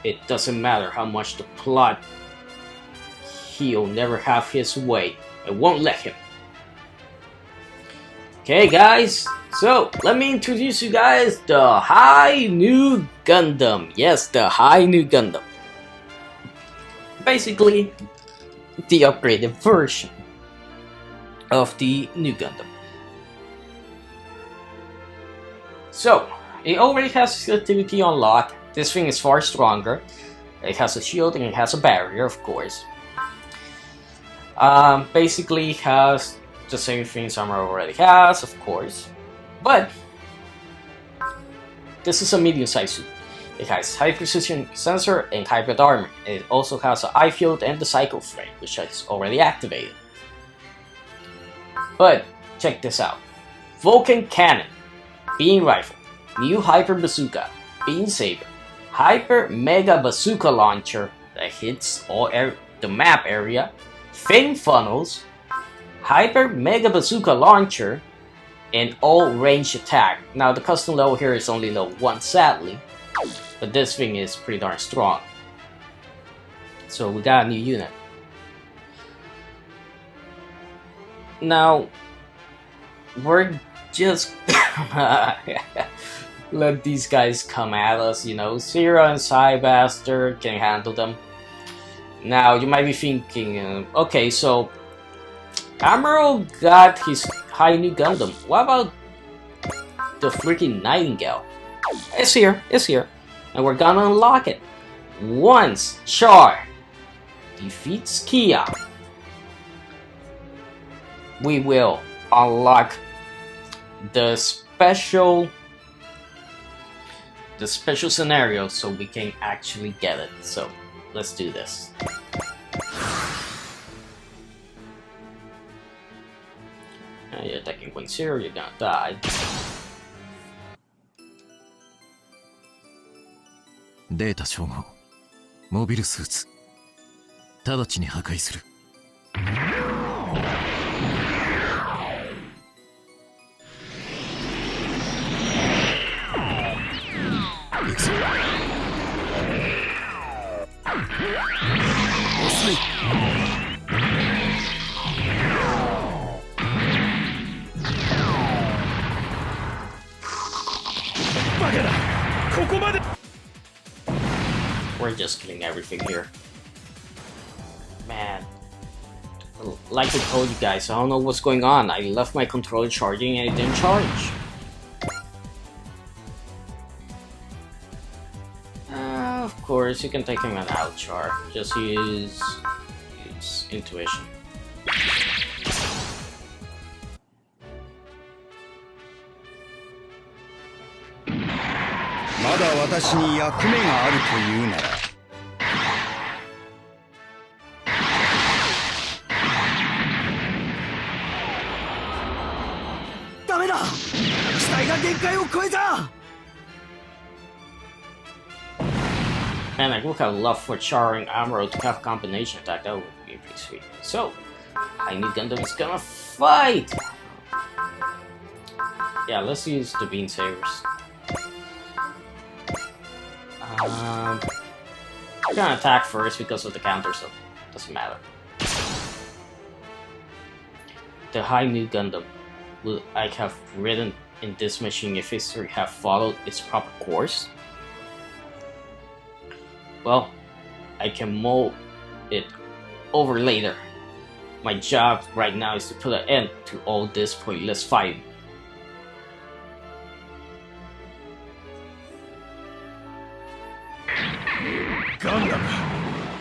It doesn't matter how much the plot. He'll never have his way. I won't let him. Okay, guys. So, let me introduce you guys the High New Gundam. Yes, the High New Gundam. Basically, the upgraded version of the new Gundam. So, it already has its activity unlocked. This thing is far stronger. It has a shield and it has a barrier, of course. Basically has the same things Amuro already has, of course. But this is a medium-sized suit. It has high precision sensor and hybrid armor. It also has an eye field and the cycle frame, which is already activated. But check this out. Vulcan Cannon, Beam Rifle, New Hyper Bazooka, Beam Saber, Hyper Mega Bazooka Launcher that hits all the map area, Fin Funnels, Hyper Mega Bazooka Launcher, and all range attack. Now the custom level here is only level 1 sadly, but this thing is pretty darn strong. So we got a new unit. Now, we're just let these guys come at us, you know. Zero and Cybaster can handle them. Now, you might be thinking, okay, so Amuro got his High New Gundam. What about the freaking Nightingale? It's here, and we're gonna unlock it. Once Char defeats Kia, we will unlock the special scenario so we can actually get it. So let's do this. You're attacking Wing Zero, you're gonna die. データ照合。モビルスーツ。直ちに破壊する。い。バカだ。ここまで。 We're just killing everything here. Man. Like I told you guys, I don't know what's going on. I left my controller charging and it didn't charge. Of course, you can take him an out char. Just use intuition. まだ私に役目があるというなら。ダメだ。機体が限界を超えた。 Man, I would have loved for charring Amuro to have a combination attack. That would be pretty sweet. So, I need Gundam is gonna fight. Yeah, let's use the bean sabers. We're gonna attack first because of the counter, so it doesn't matter. The high new Gundam will I have ridden in this machine if history have followed its proper course? Well, I can mold it over later. My job right now is to put an end to all this pointless fighting. ガンダム、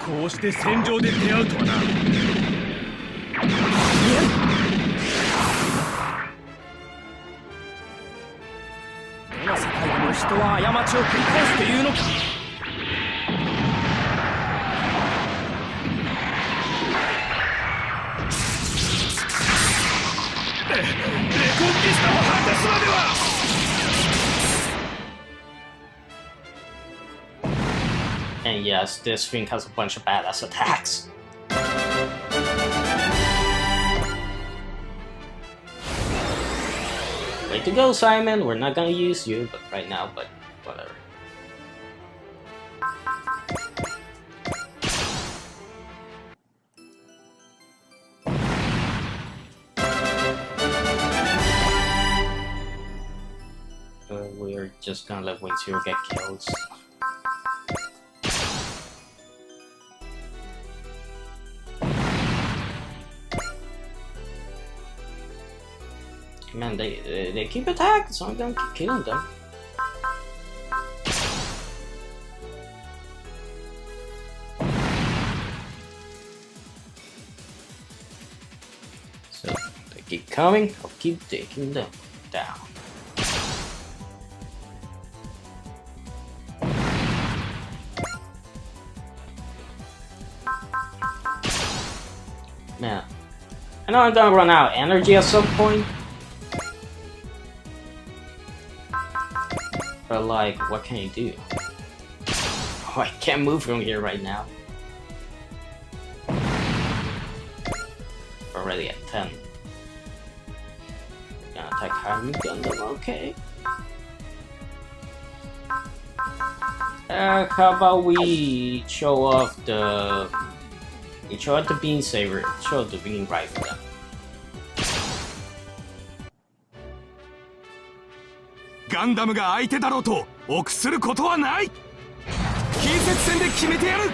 こうして戦場で出会うとはな。どの世界でも人は過ちを繰り返すというのか。レコンキスタを果たすまでは。 And yes, this thing has a bunch of badass attacks. Way to go, Simon! We're not gonna use you but right now, but whatever. We're just gonna let Wing Zero get killed. Man, they keep attacking, so I'm gonna keep killing them. So they keep coming, I'll keep taking them down. Man, I know I'm gonna run out of energy at some point. But like, what can you do? Oh, I can't move from here right now. Already at 10. Gonna attack Harmony Gundam, okay. How about we show off the... We show off the beam saber, show off the beam rifle then. ガンダムが相手だろうと臆することはない。近接戦で決めてやる。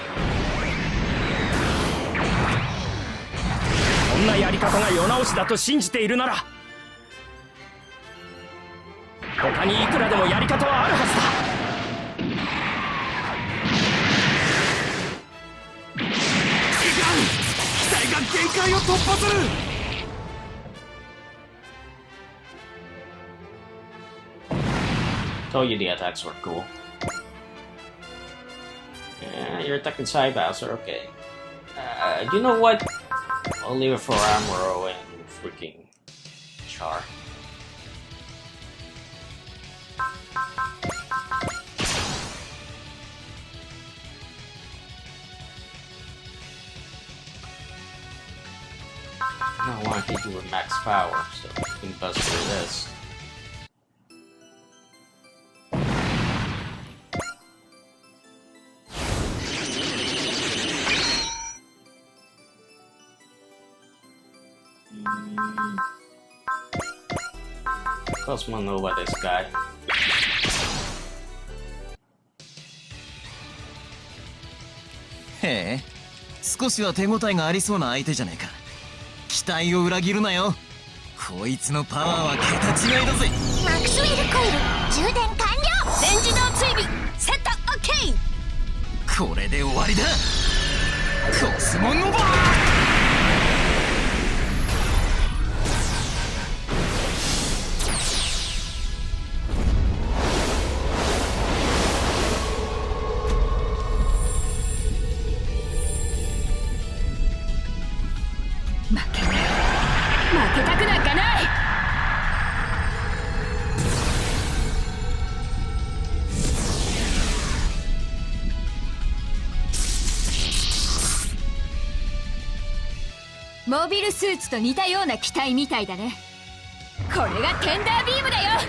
こんなやり方が世直しだと信じているなら、他にいくらでもやり方はあるはずだ。いかん、機体が限界を突破する。 Told you the attacks were cool. Yeah, you're attacking Side Bowser, okay. You know what? I'll leave it for Amuro and freaking Char. I don't want to hit you with max power, so we can bust through this. Cosmonova, this guy. へえ、少しは手応えがありそうな相手じゃねえか。期待を裏切るなよ。こいつのパワーは桁違いだぜ。マクスウェルコイル充電完了。全自動追尾セット OK。 これで終わりだ。コスモノバ負けたくなんかない。モビルスーツと似たような機体みたいだね。これがテンダービームだよ。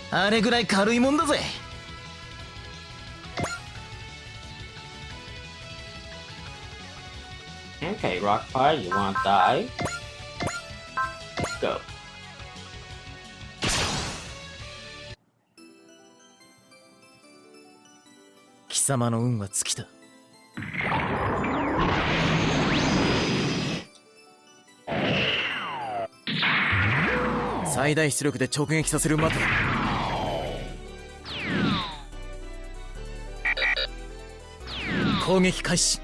あれぐらい軽いもんだぜ。Okay, Rock Pie, you wanna die? Go. 貴様の運は尽きた。最大出力で直撃させるまでだ。攻撃開始。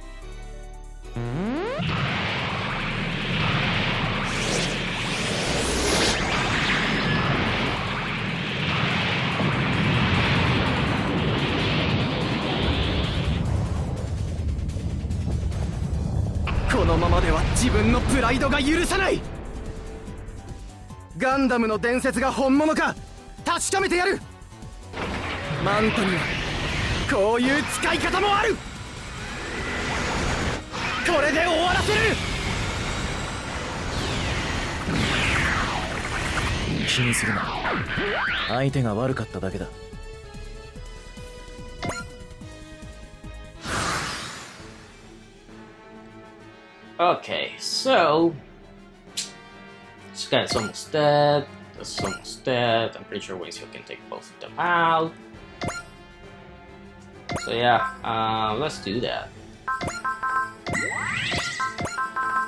このままでは自分のプライドが許さない。ガンダムの伝説が本物か確かめてやる。マントにはこういう使い方もある。これで終わらせる。気にするな。相手が悪かっただけだ。Okay, so this guy's almost dead. This is almost dead. I'm pretty sure Winslow can take both of them out. So yeah, let's do that.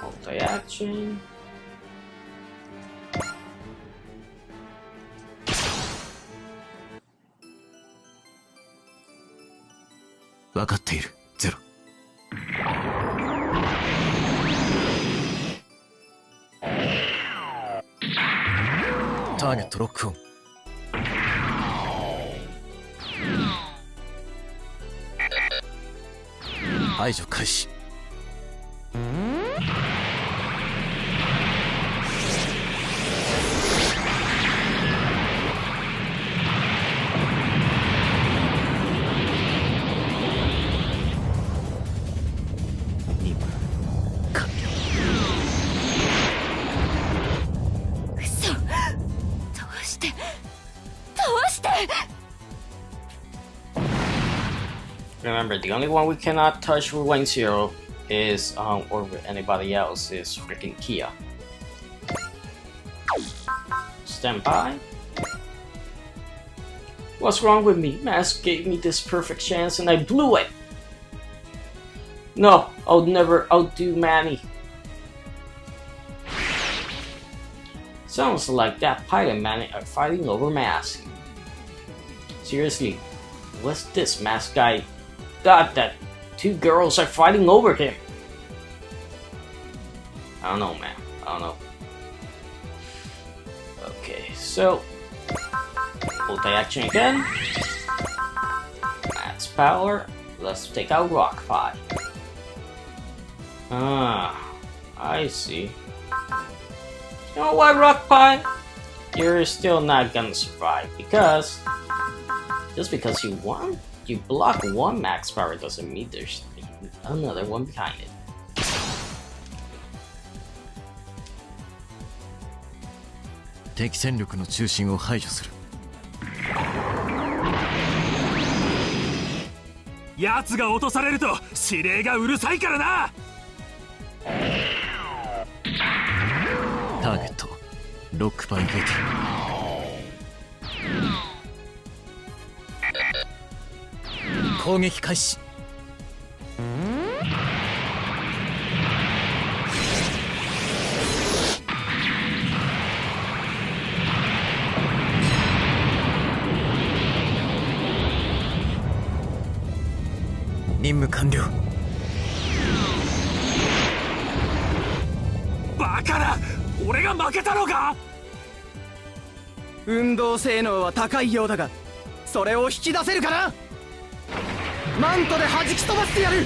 Multi-action. Zero. ターゲットロックオン。排除開始。任務完了。嘘。どうして。 Remember, the only one we cannot touch with Wayne Zero is, or with anybody else, is freaking Kia. Stand by. What's wrong with me? Mask gave me this perfect chance and I blew it! No, I'll never outdo Manny. Sounds like that Pie and Manny are fighting over Mask. Seriously, what's this Mask guy? God, that two girls are fighting over him. I don't know, man. I don't know. Okay, so multi-action again. That's power. Let's take out Rock Pie. Ah, I see. You know what, Rock Pie? You're still not gonna survive because Just because you block one max power doesn't mean there's another one behind it. Target が落とされると指令がうるさいからな。ターゲットロックバイゲート。攻撃開始。任務完了。バカな、俺が負けたのか。運動性能は高いようだが、それを引き出せるかな。マントで弾き飛ばしてやる。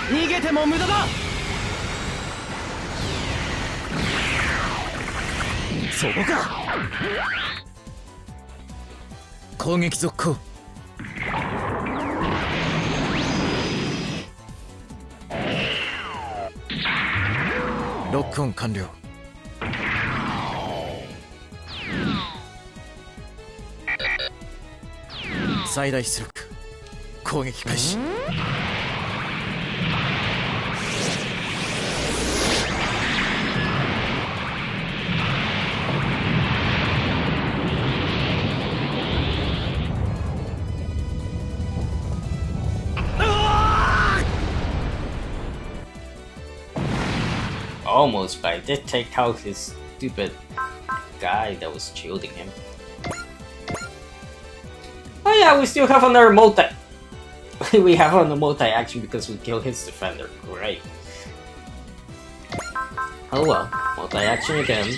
逃げても無駄だ。そこか。攻撃続行。ロックオン完了。最大出力。攻撃開始。Almost, but I did take out his stupid guy that was shielding him. Oh yeah, we still have another multi. We have another multi-action because we killed his defender. Great. Oh well, multi-action again.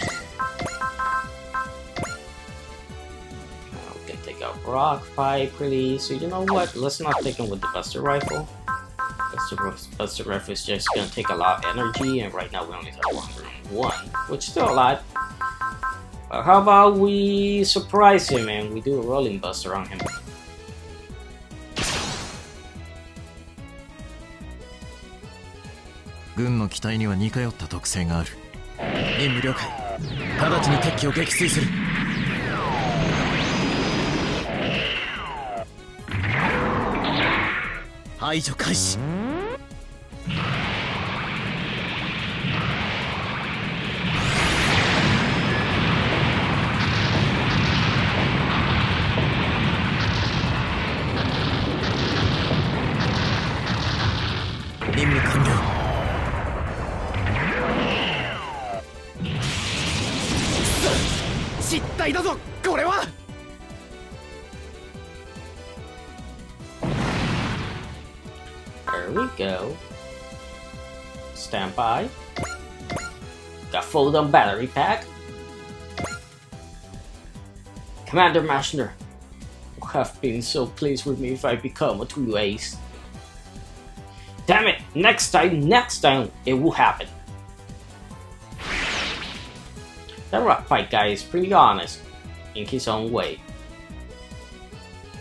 We can take out rock fight pretty easy. You know what? Let's not take him with the Buster Rifle. Buster Rifle is just gonna take a lot of energy, and right now we only have 101, which is still a lot. But how about we surprise him and we do a rolling buster on him? Gunの機体には似通った特性がある。任務了解。直ちに敵機を撃墜する。排除開始。任務完了。失態だぞ、これは。There we go. Stand by. Got fold-on battery pack. Commander Mashner, you have been so pleased with me if I become a true ace. Damn it! Next time, it will happen. That rock fight guy is pretty honest in his own way.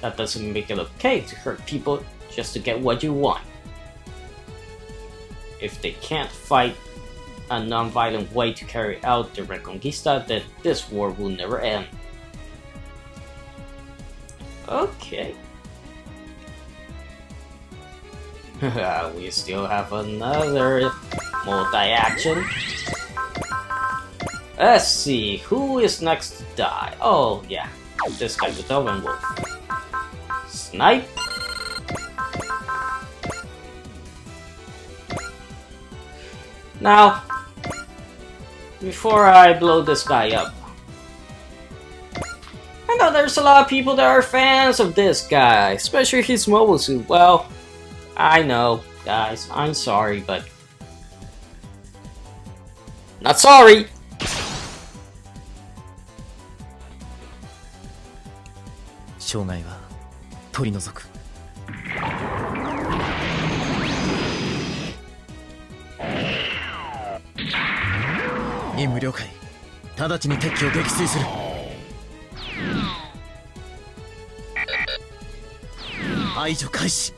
That doesn't make it okay to hurt people just to get what you want. If they can't fight a non-violent way to carry out the Reconquista, then this war will never end. Okay. We still have another multi-action. Let's see, who is next to die? Oh yeah, this guy with Elven Wolf. Snipe. Now, before I blow this guy up, I know there's a lot of people that are fans of this guy, especially his mobile suit. Well, I know, guys, I'm sorry, but not sorry! 排除開始。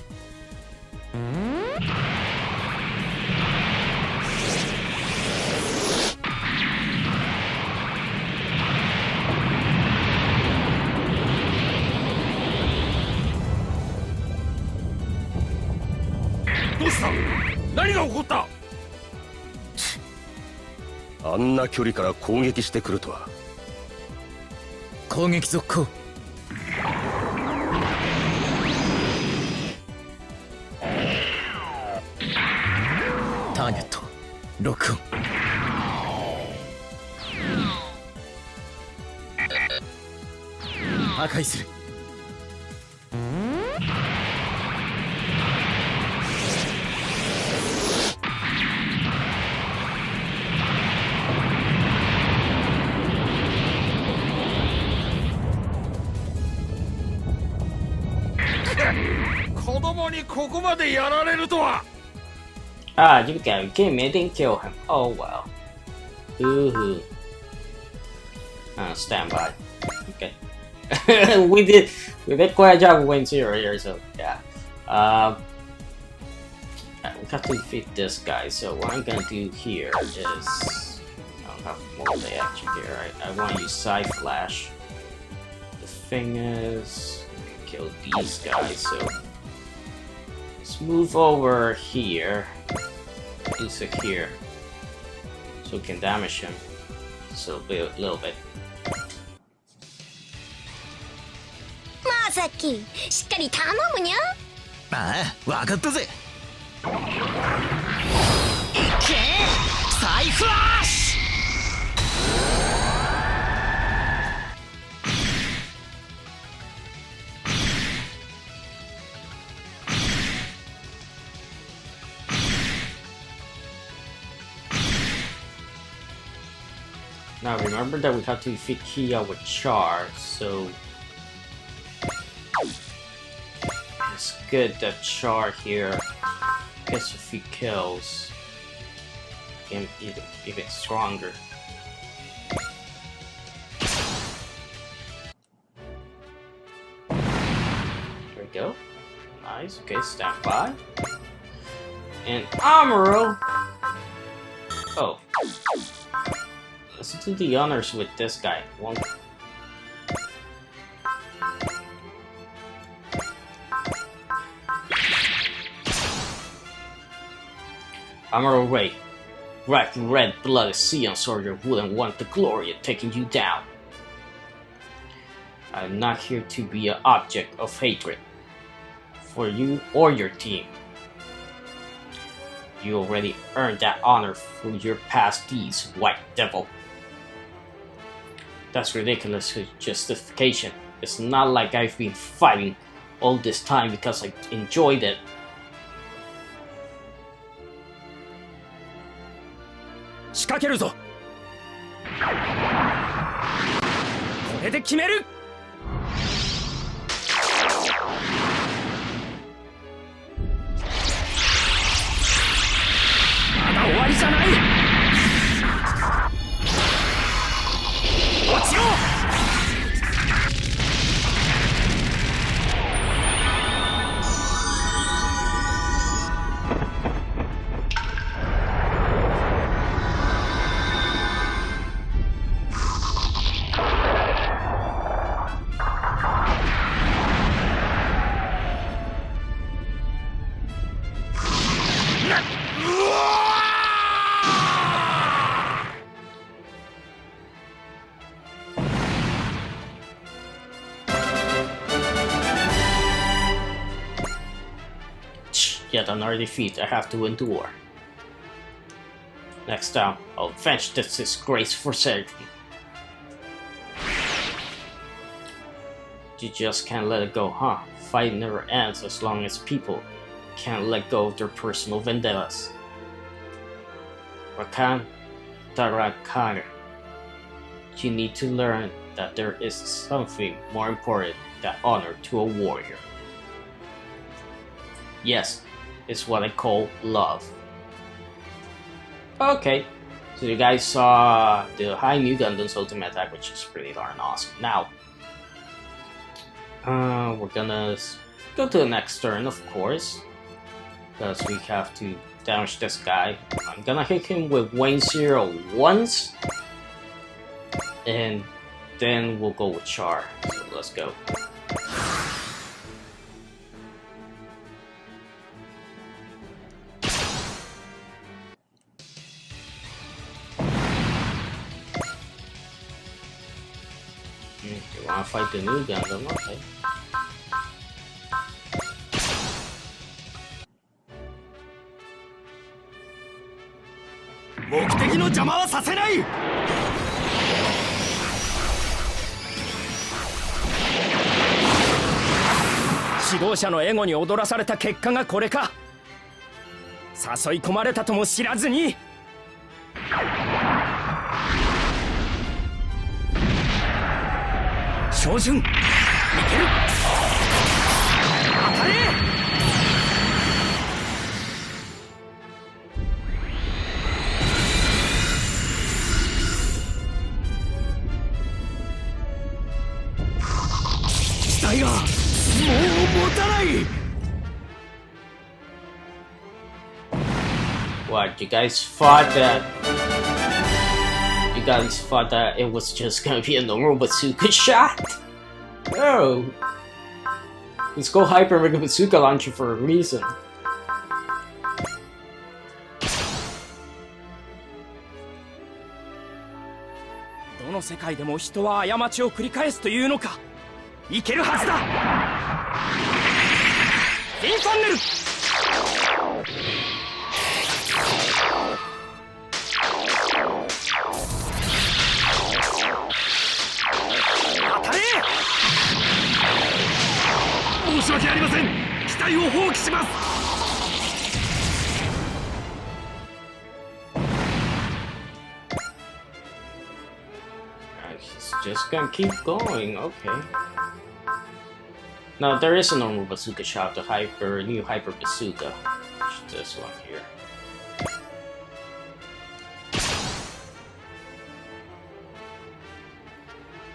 どうした？何が起こった？あんな距離から攻撃してくるとは。攻撃続行。ターゲットロックオン。破壊する。子供にここまでやられるとは。Ah, you came in, didn't kill him. Oh well. Ooh. Stand by. Okay. we did quite a job with Wayne Zero here, so yeah. We have to defeat this guy. So what I'm gonna do here is I don't have multi action here. I want to use Side Flash. The thing is, I can kill these guys. So let's move over here. Use it here, so we can damage him just a little bit. まさき、しっかり頼むにゃ。ああ、わかったぜ。いけ、サイフラッシュ。Now remember that we have to defeat Kia with Char, so it's good that Char here gets a few kills and even stronger. There we go. Nice. Okay, stand by. And Amuro. Oh. Let's do the honors with this guy. One. Amuro Ray. Red-blooded Sion soldier wouldn't want the glory of taking you down. I'm not here to be an object of hatred for you or your team. You already earned that honor through your past deeds, White Devil. That's ridiculous justification. It's not like I've been fighting all this time because I enjoyed it. 仕掛けるぞ。これで決める。まだ終わりじゃない。落ちろ。Yet another defeat I have to endure. Next time, I'll avenge this disgrace for certain. You just can't let it go, huh? Fighting never ends as long as people can't let go of their personal vendettas. Rakan Tarakana. You need to learn that there is something more important than honor to a warrior. Yes, it's what I call love. Okay, so you guys saw the High New Gundam's ultimate attack, which is pretty darn awesome. Now, we're gonna go to the next turn, of course. Because we have to damage this guy. I'm gonna hit him with Wayne Zero once. And then we'll go with Char. So let's go. You wanna fight the new Gundam? Okay. 目的の邪魔はさせない。指導者のエゴに踊らされた結果がこれか。誘い込まれたとも知らずに。照準いける。当たれ。機体がもう持たない。 What, you guys thought that... You guys thought that it was just gonna be a normal bazooka shot? No! It's called Hyper Mega Bazooka Launcher for a reason. どの世界でも人は過ちを繰り返すというのか。いけるはずだ。インファンネル。 申し訳ありません。機体を放棄します。 He's just gonna keep going, okay. Now there is a normal bazooka shot, the new hyper bazooka. Which is this one here.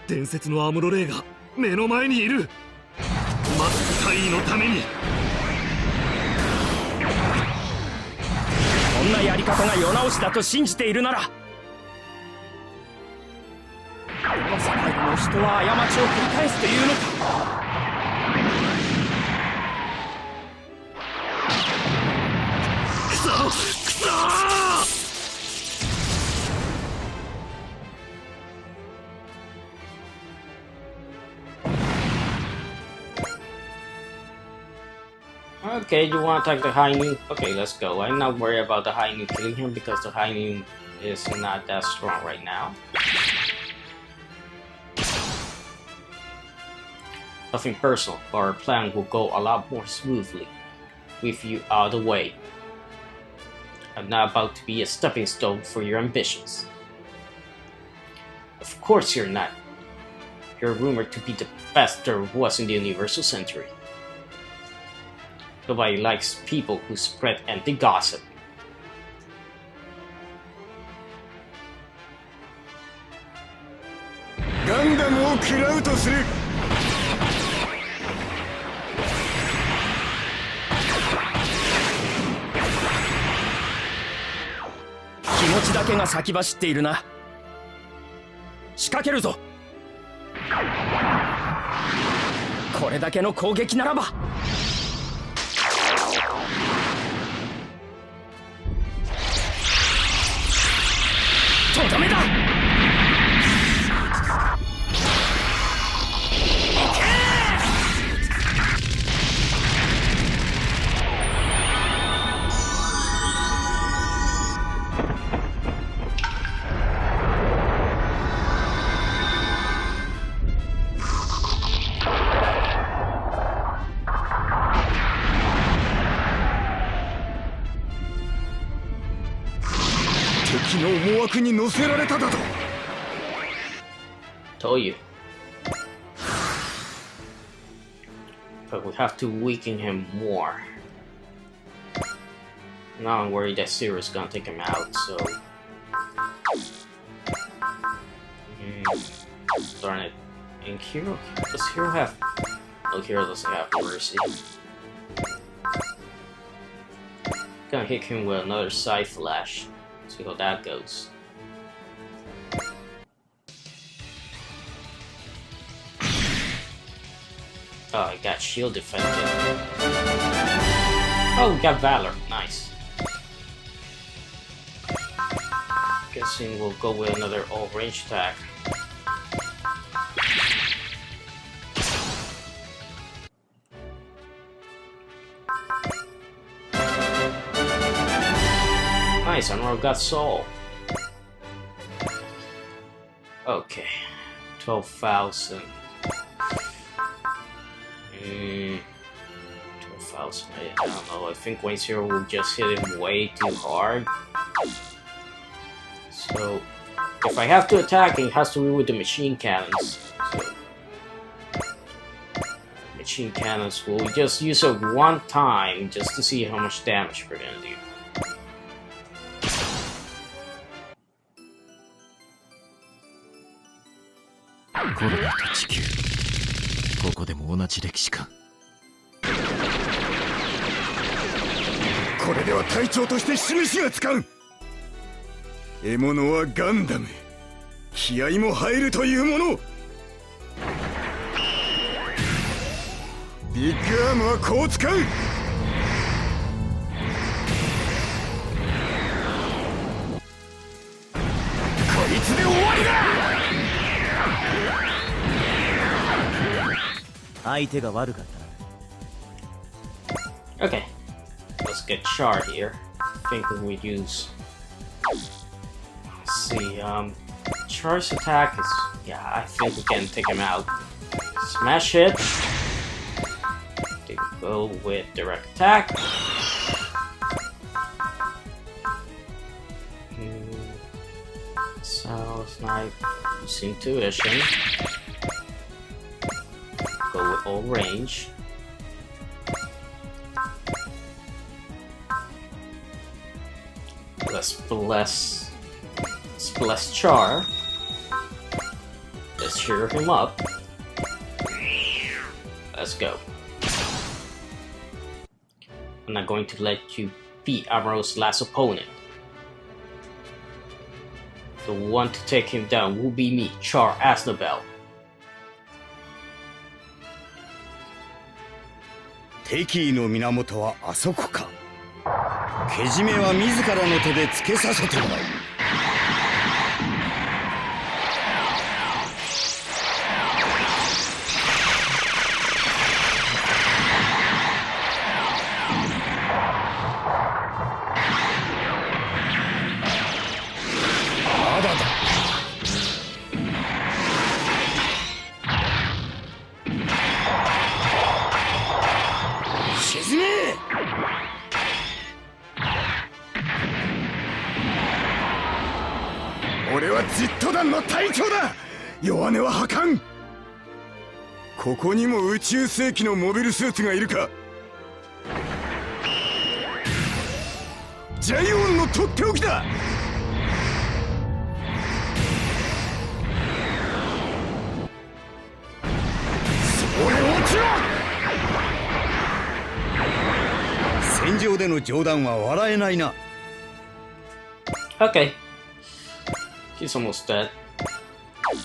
伝説のアムロレイが目の前にいる。マスク隊員のために。こんなやり方が世直しだと信じているなら、この世界でも人は過ちを繰り返すというのか。くそくそー。 Okay, you want to attack the High Noon? Okay, let's go. I'm not worried about the High Noon killing him because the High Noon is not that strong right now. Nothing personal, but our plan will go a lot more smoothly with you out of the way. I'm not about to be a stepping stone for your ambitions. Of course you're not. You're rumored to be the best there was in the Universal Century. Nobody likes people who spread empty gossip. Gundam を食らうとする。気持ちだけが先走っているな。仕掛けるぞ。これだけの攻撃ならば。 とどめだ。敵の思惑に乗せられただと。 Told you. But we have to weaken him more. Now I'm worried that Zero's gonna take him out, so... Darn it. And Hero... Does Hero have No hero doesn't have mercy. Gonna hit him with another side flash. See how that goes. Oh, I got shield defended. Oh, we got Valor. Nice. Guessing we'll go with another all-range attack. Nice, Emerald got Soul. Okay. 12,000. 12,000. I don't know. I think 1-0 will just hit him way too hard. So, if I have to attack, it has to be with the machine cannons. So, machine cannons will just use it one time just to see how much damage we're gonna do.これでは隊長として示しがつかん。獲物はガンダム。気合も入るというもの。ビッグアームはこう使う。こいつで終わりだ。相手が悪かったな。 Okay, let's get Char here. I think we use. Let's see, Char's attack is. Yeah, I think we can take him out. Smash hit. They go with direct attack. So, snipe. Use intuition. Go with all range. Let's bless Char. Let's cheer him up. Let's go. I'm not going to let you beat Amuro's last opponent. The one to take him down will be me, Char Aznabel. 敵意の源はあそこか。けじめは自らの手でつけさせてもらう。まだだ。沈め。俺はジット団の隊長だ。弱音は吐かん。ここにも宇宙世紀のモビルスーツがいるか。ジャイオンのとっておきだ。それ落ちろ。戦場での冗談は笑えないな。Okay. He's almost dead.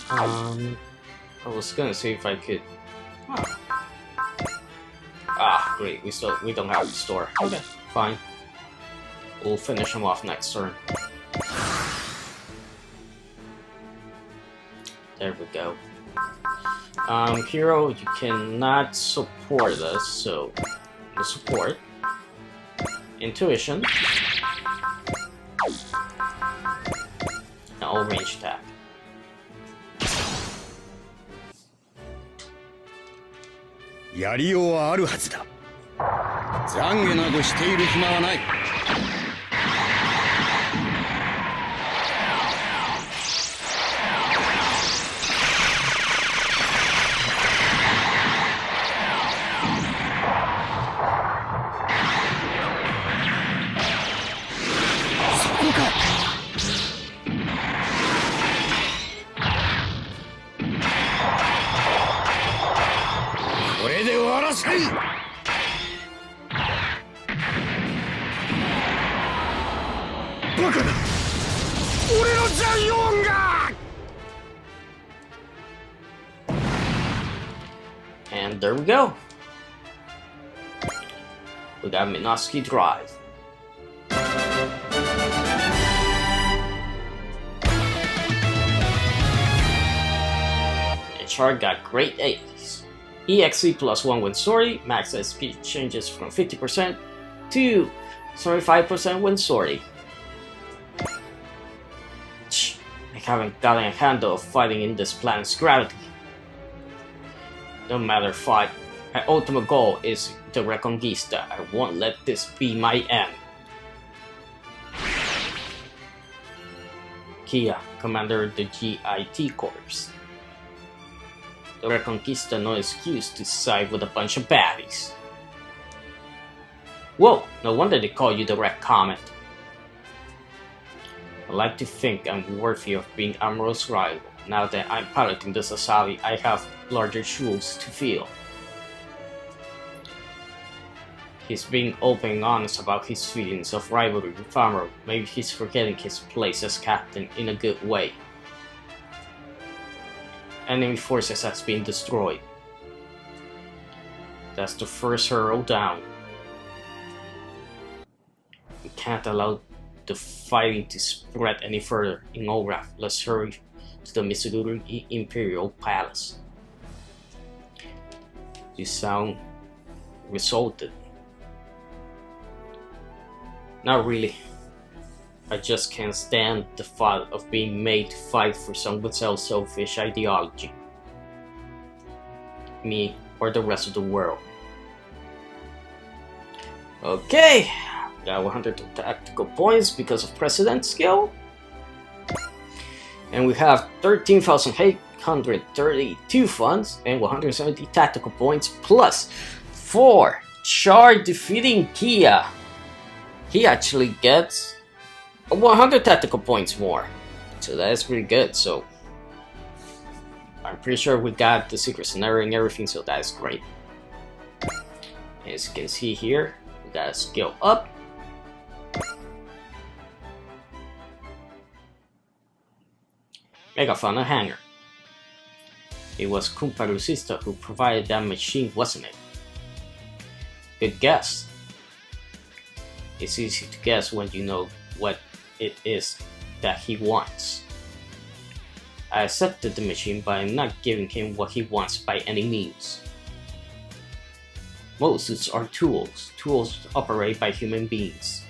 I was gonna see if I could. Huh. Ah, great. We don't have a store. Okay, fine. We'll finish him off next turn. There we go. Hero, you cannot support us, so we'll support. Intuition. All range attack. やりようはあるはずだ。懺悔などしている暇はない。そこか。これで終らせい。バカだ、俺のジャイオンが。 And there we go. We got Minosky Drive. And Char got great A's. EXE plus 1 when sortie. Max SP changes from 50% to 75% when sortie. I haven't gotten a handle of fighting in this planet's gravity. No matter fight, my ultimate goal is the Reconquista. I won't let this be my end. Kia, commander of the GIT Corps. The Reconquista no excuse to side with a bunch of baddies. Whoa, no wonder they call you the Red Comet. I like to think I'm worthy of being Amuro's rival. Now that I'm piloting the Sasali, I have larger shoes to fill. He's being open and honest about his feelings of rivalry with Amuro. Maybe he's forgetting his place as captain in a good way. Enemy forces has been destroyed. That's the first hurdle down. We can't allow the fighting to spread any further in Olraf. Let's hurry to the Mitsurugi Imperial Palace. You sound resulted. Not really. I just can't stand the thought of being made to fight for some without selfish ideology. Me or the rest of the world. Okay, got 100 tactical points because of President skill. And we have 13,832 funds and 170 tactical points plus 4 Char defeating Kia. He actually gets 100 tactical points more. So that's pretty good. So I'm pretty sure we got the secret scenario and everything, so that's great. As you can see here, we got a skill up. Megafauna Hangar. It was Kumparusista who provided that machine, wasn't it? Good guess. It's easy to guess when you know what it is that he wants. I accepted the machine, but I'm not giving him what he wants by any means. Most are tools. Tools operate by human beings.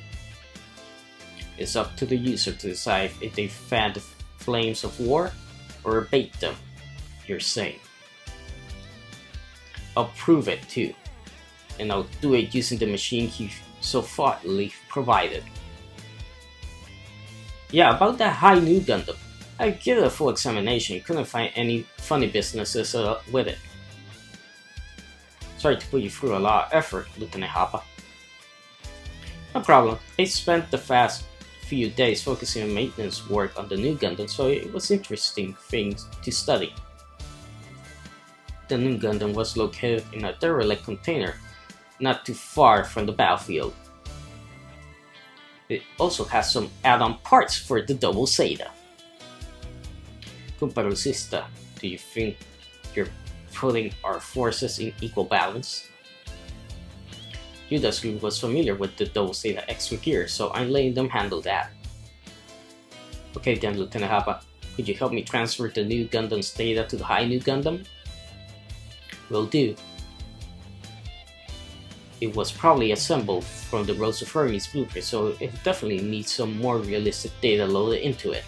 It's up to the user to decide if they fan the flames of war or abate them, you're saying. I'll prove it too, and I'll do it using the machine he so thoughtfully provided. Yeah, about that high new Gundam. I gave it a full examination, couldn't find any funny businesses with it. Sorry to put you through a lot of effort, Lieutenant Happa. No problem, I spent the past few days focusing on maintenance work on the new Gundam, so it was interesting things to study. The new Gundam was located in a derelict container not too far from the battlefield. It also has some add-on parts for the double Zeta. Kumparusista, do you think you're putting our forces in equal balance? Yuda's group was familiar with the double Zeta extra gear, so I'm letting them handle that. Okay then, Lieutenant Happa, could you help me transfer the new Gundam's data to the high new Gundam? Will do. It was probably assembled from the Rose of Hermes blueprint, so it definitely needs some more realistic data loaded into it.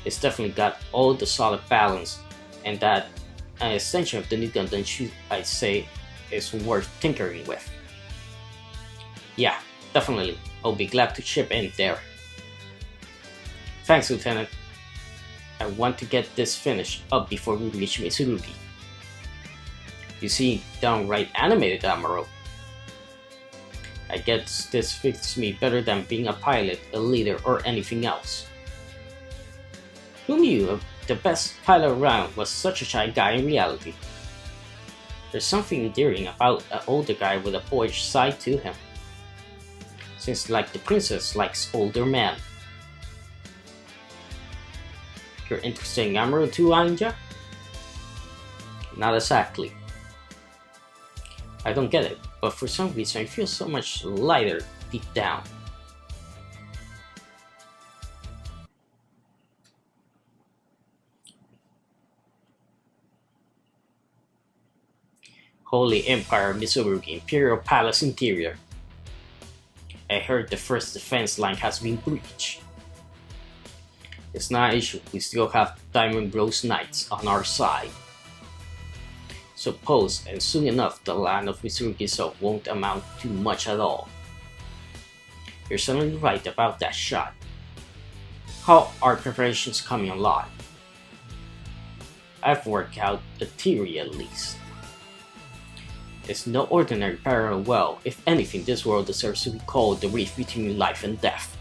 It's definitely got all the solid balance, and that an extension of the new Gundam should, I'd say, is worth tinkering with. Yeah, definitely. I'll be glad to chip in there. Thanks, Lieutenant. I want to get this finished up before we reach Mitsurugi. You seem downright animated, Amuro. I guess this fits me better than being a pilot, a leader, or anything else. Who knew the best pilot around was such a shy guy in reality? There's something endearing about an older guy with a boyish side to him. Seems like the princess likes older men. You're interested in Amuro too, Anja? Not exactly. I don't get it, but for some reason I feel so much lighter deep down. Holy Empire, Mitsurugi, Imperial Palace interior. I heard the first defense line has been breached. It's not an issue, we still have Diamond Bros Knights on our side. Suppose, and soon enough, the land of Mitsurugi itself won't amount to much at all. You're certainly right about that shot. How are preparations coming along? I've worked out a theory at least. It's no ordinary parallel well. If anything, this world deserves to be called the rift between life and death.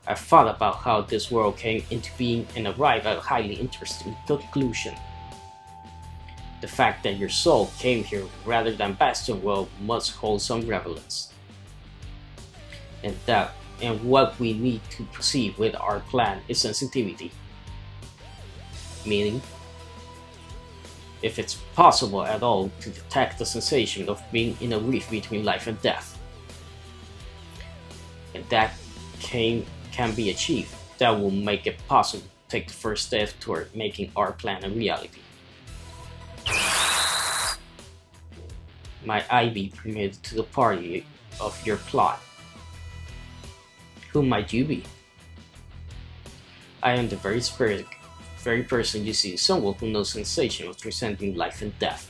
I've thought about how this world came into being and arrived at a highly interesting conclusion. The fact that your soul came here rather than Bastion World must hold some relevance. And what we need to proceed with our plan is sensitivity. Meaning, if it's possible at all to detect the sensation of being in a rift between life and death. And that can be achieved, that will make it possible to take the first step toward making our plan a reality. Might I be permitted to the party of your plot? Who might you be? I am the very person you see, someone who knows sensation of transcending life and death.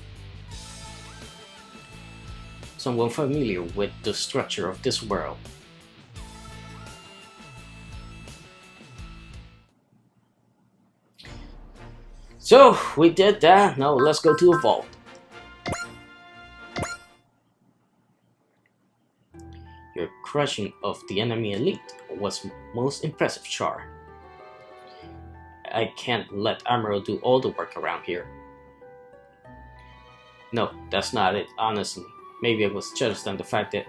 Someone familiar with the structure of this world. So, we did that, now let's go to the vault. Your crushing of the enemy elite was most impressive, Char. I can't let Amuro do all the work around here. No, that's not it, honestly. Maybe I was jealous than the fact that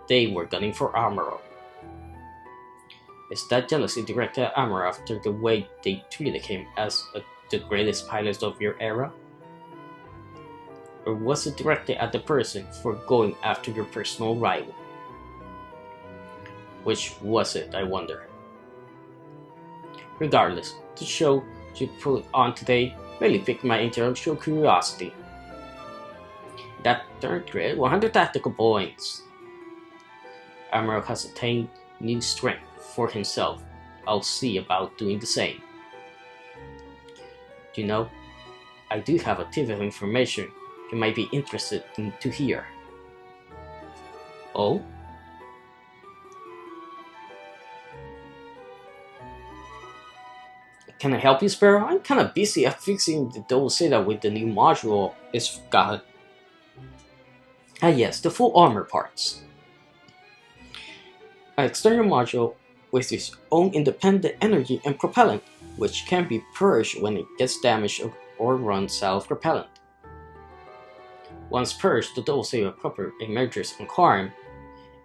they were gunning for Amuro. Is that jealousy directed at Amuro after the way they treated him as the greatest pilot of your era? Or was it directed at the person for going after your personal rival? Which was it, I wonder? Regardless, the show you put on today really piqued my intellectual curiosity. That third grade, 100 tactical points. Amuro has attained new strength for himself. I'll see about doing the same. You know, I do have a tip of information you might be interested in to hear. Oh? Can I help you, Sparrow? I'm kinda busy at fixing the double setup with the new module is got. Ah yes, the full armor parts. An external module with its own independent energy and propellant, which can be purged when it gets damaged or runs out of propellant. Once purged, the double saber proper emerges unharmed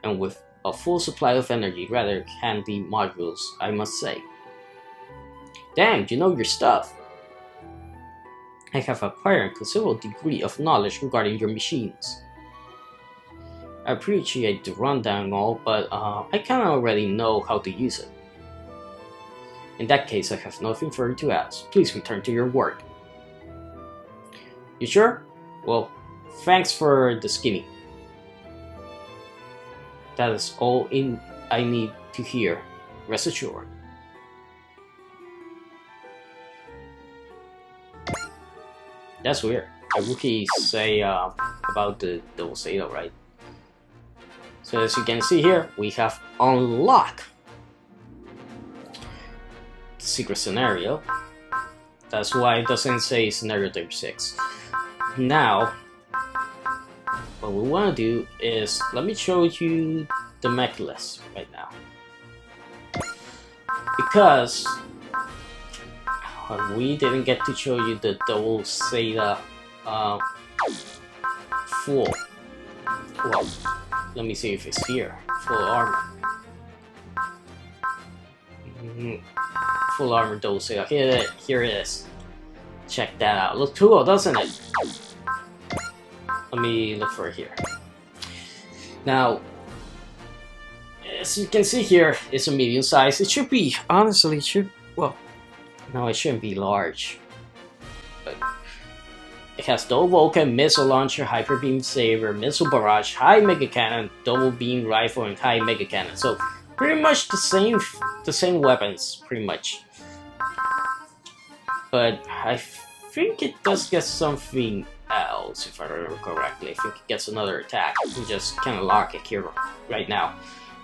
and with a full supply of energy. Rather handy modules, I must say. Dang, you know your stuff. I have acquired a considerable degree of knowledge regarding your machines. I appreciate the rundown and all, but I kinda already know how to use it. In that case, I have nothing further to ask. Please return to your work. You sure? Well, thanks for the skinny. That is all I need to hear. Rest assured. That's weird. A Wookiee say about the double Zeta, right? So as you can see here, we have unlocked the secret scenario. That's why it doesn't say scenario 36. Now, what we want to do is, let me show you the mech list right now. Because we didn't get to show you the double Zeta full. Well, let me see if it's here. Full armor. Full armor dose. Here it is. Check that out. Looks cool, doesn't it? Let me look for it here. Now, as you can see here, it's a medium size. It should be, honestly, it should, well, no, it shouldn't be large. But it has double Vulcan, missile launcher, hyper beam saber, missile barrage, high mega cannon, double beam rifle, and high mega cannon. So pretty much the same weapons, pretty much. But I think it does get something else, if I remember correctly. I think it gets another attack. You just kind of lock it here right now.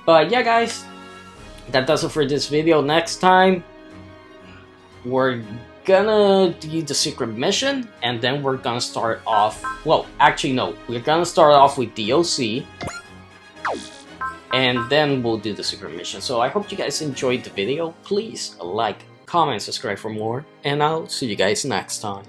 But yeah, guys, that does it for this video. Next time, we're gonna do the secret mission, and then we're gonna start off. Well, actually, no, we're gonna start off with DOC, and then we'll do the secret mission. So I hope you guys enjoyed the video. Please like, comment, subscribe for more, and I'll see you guys next time.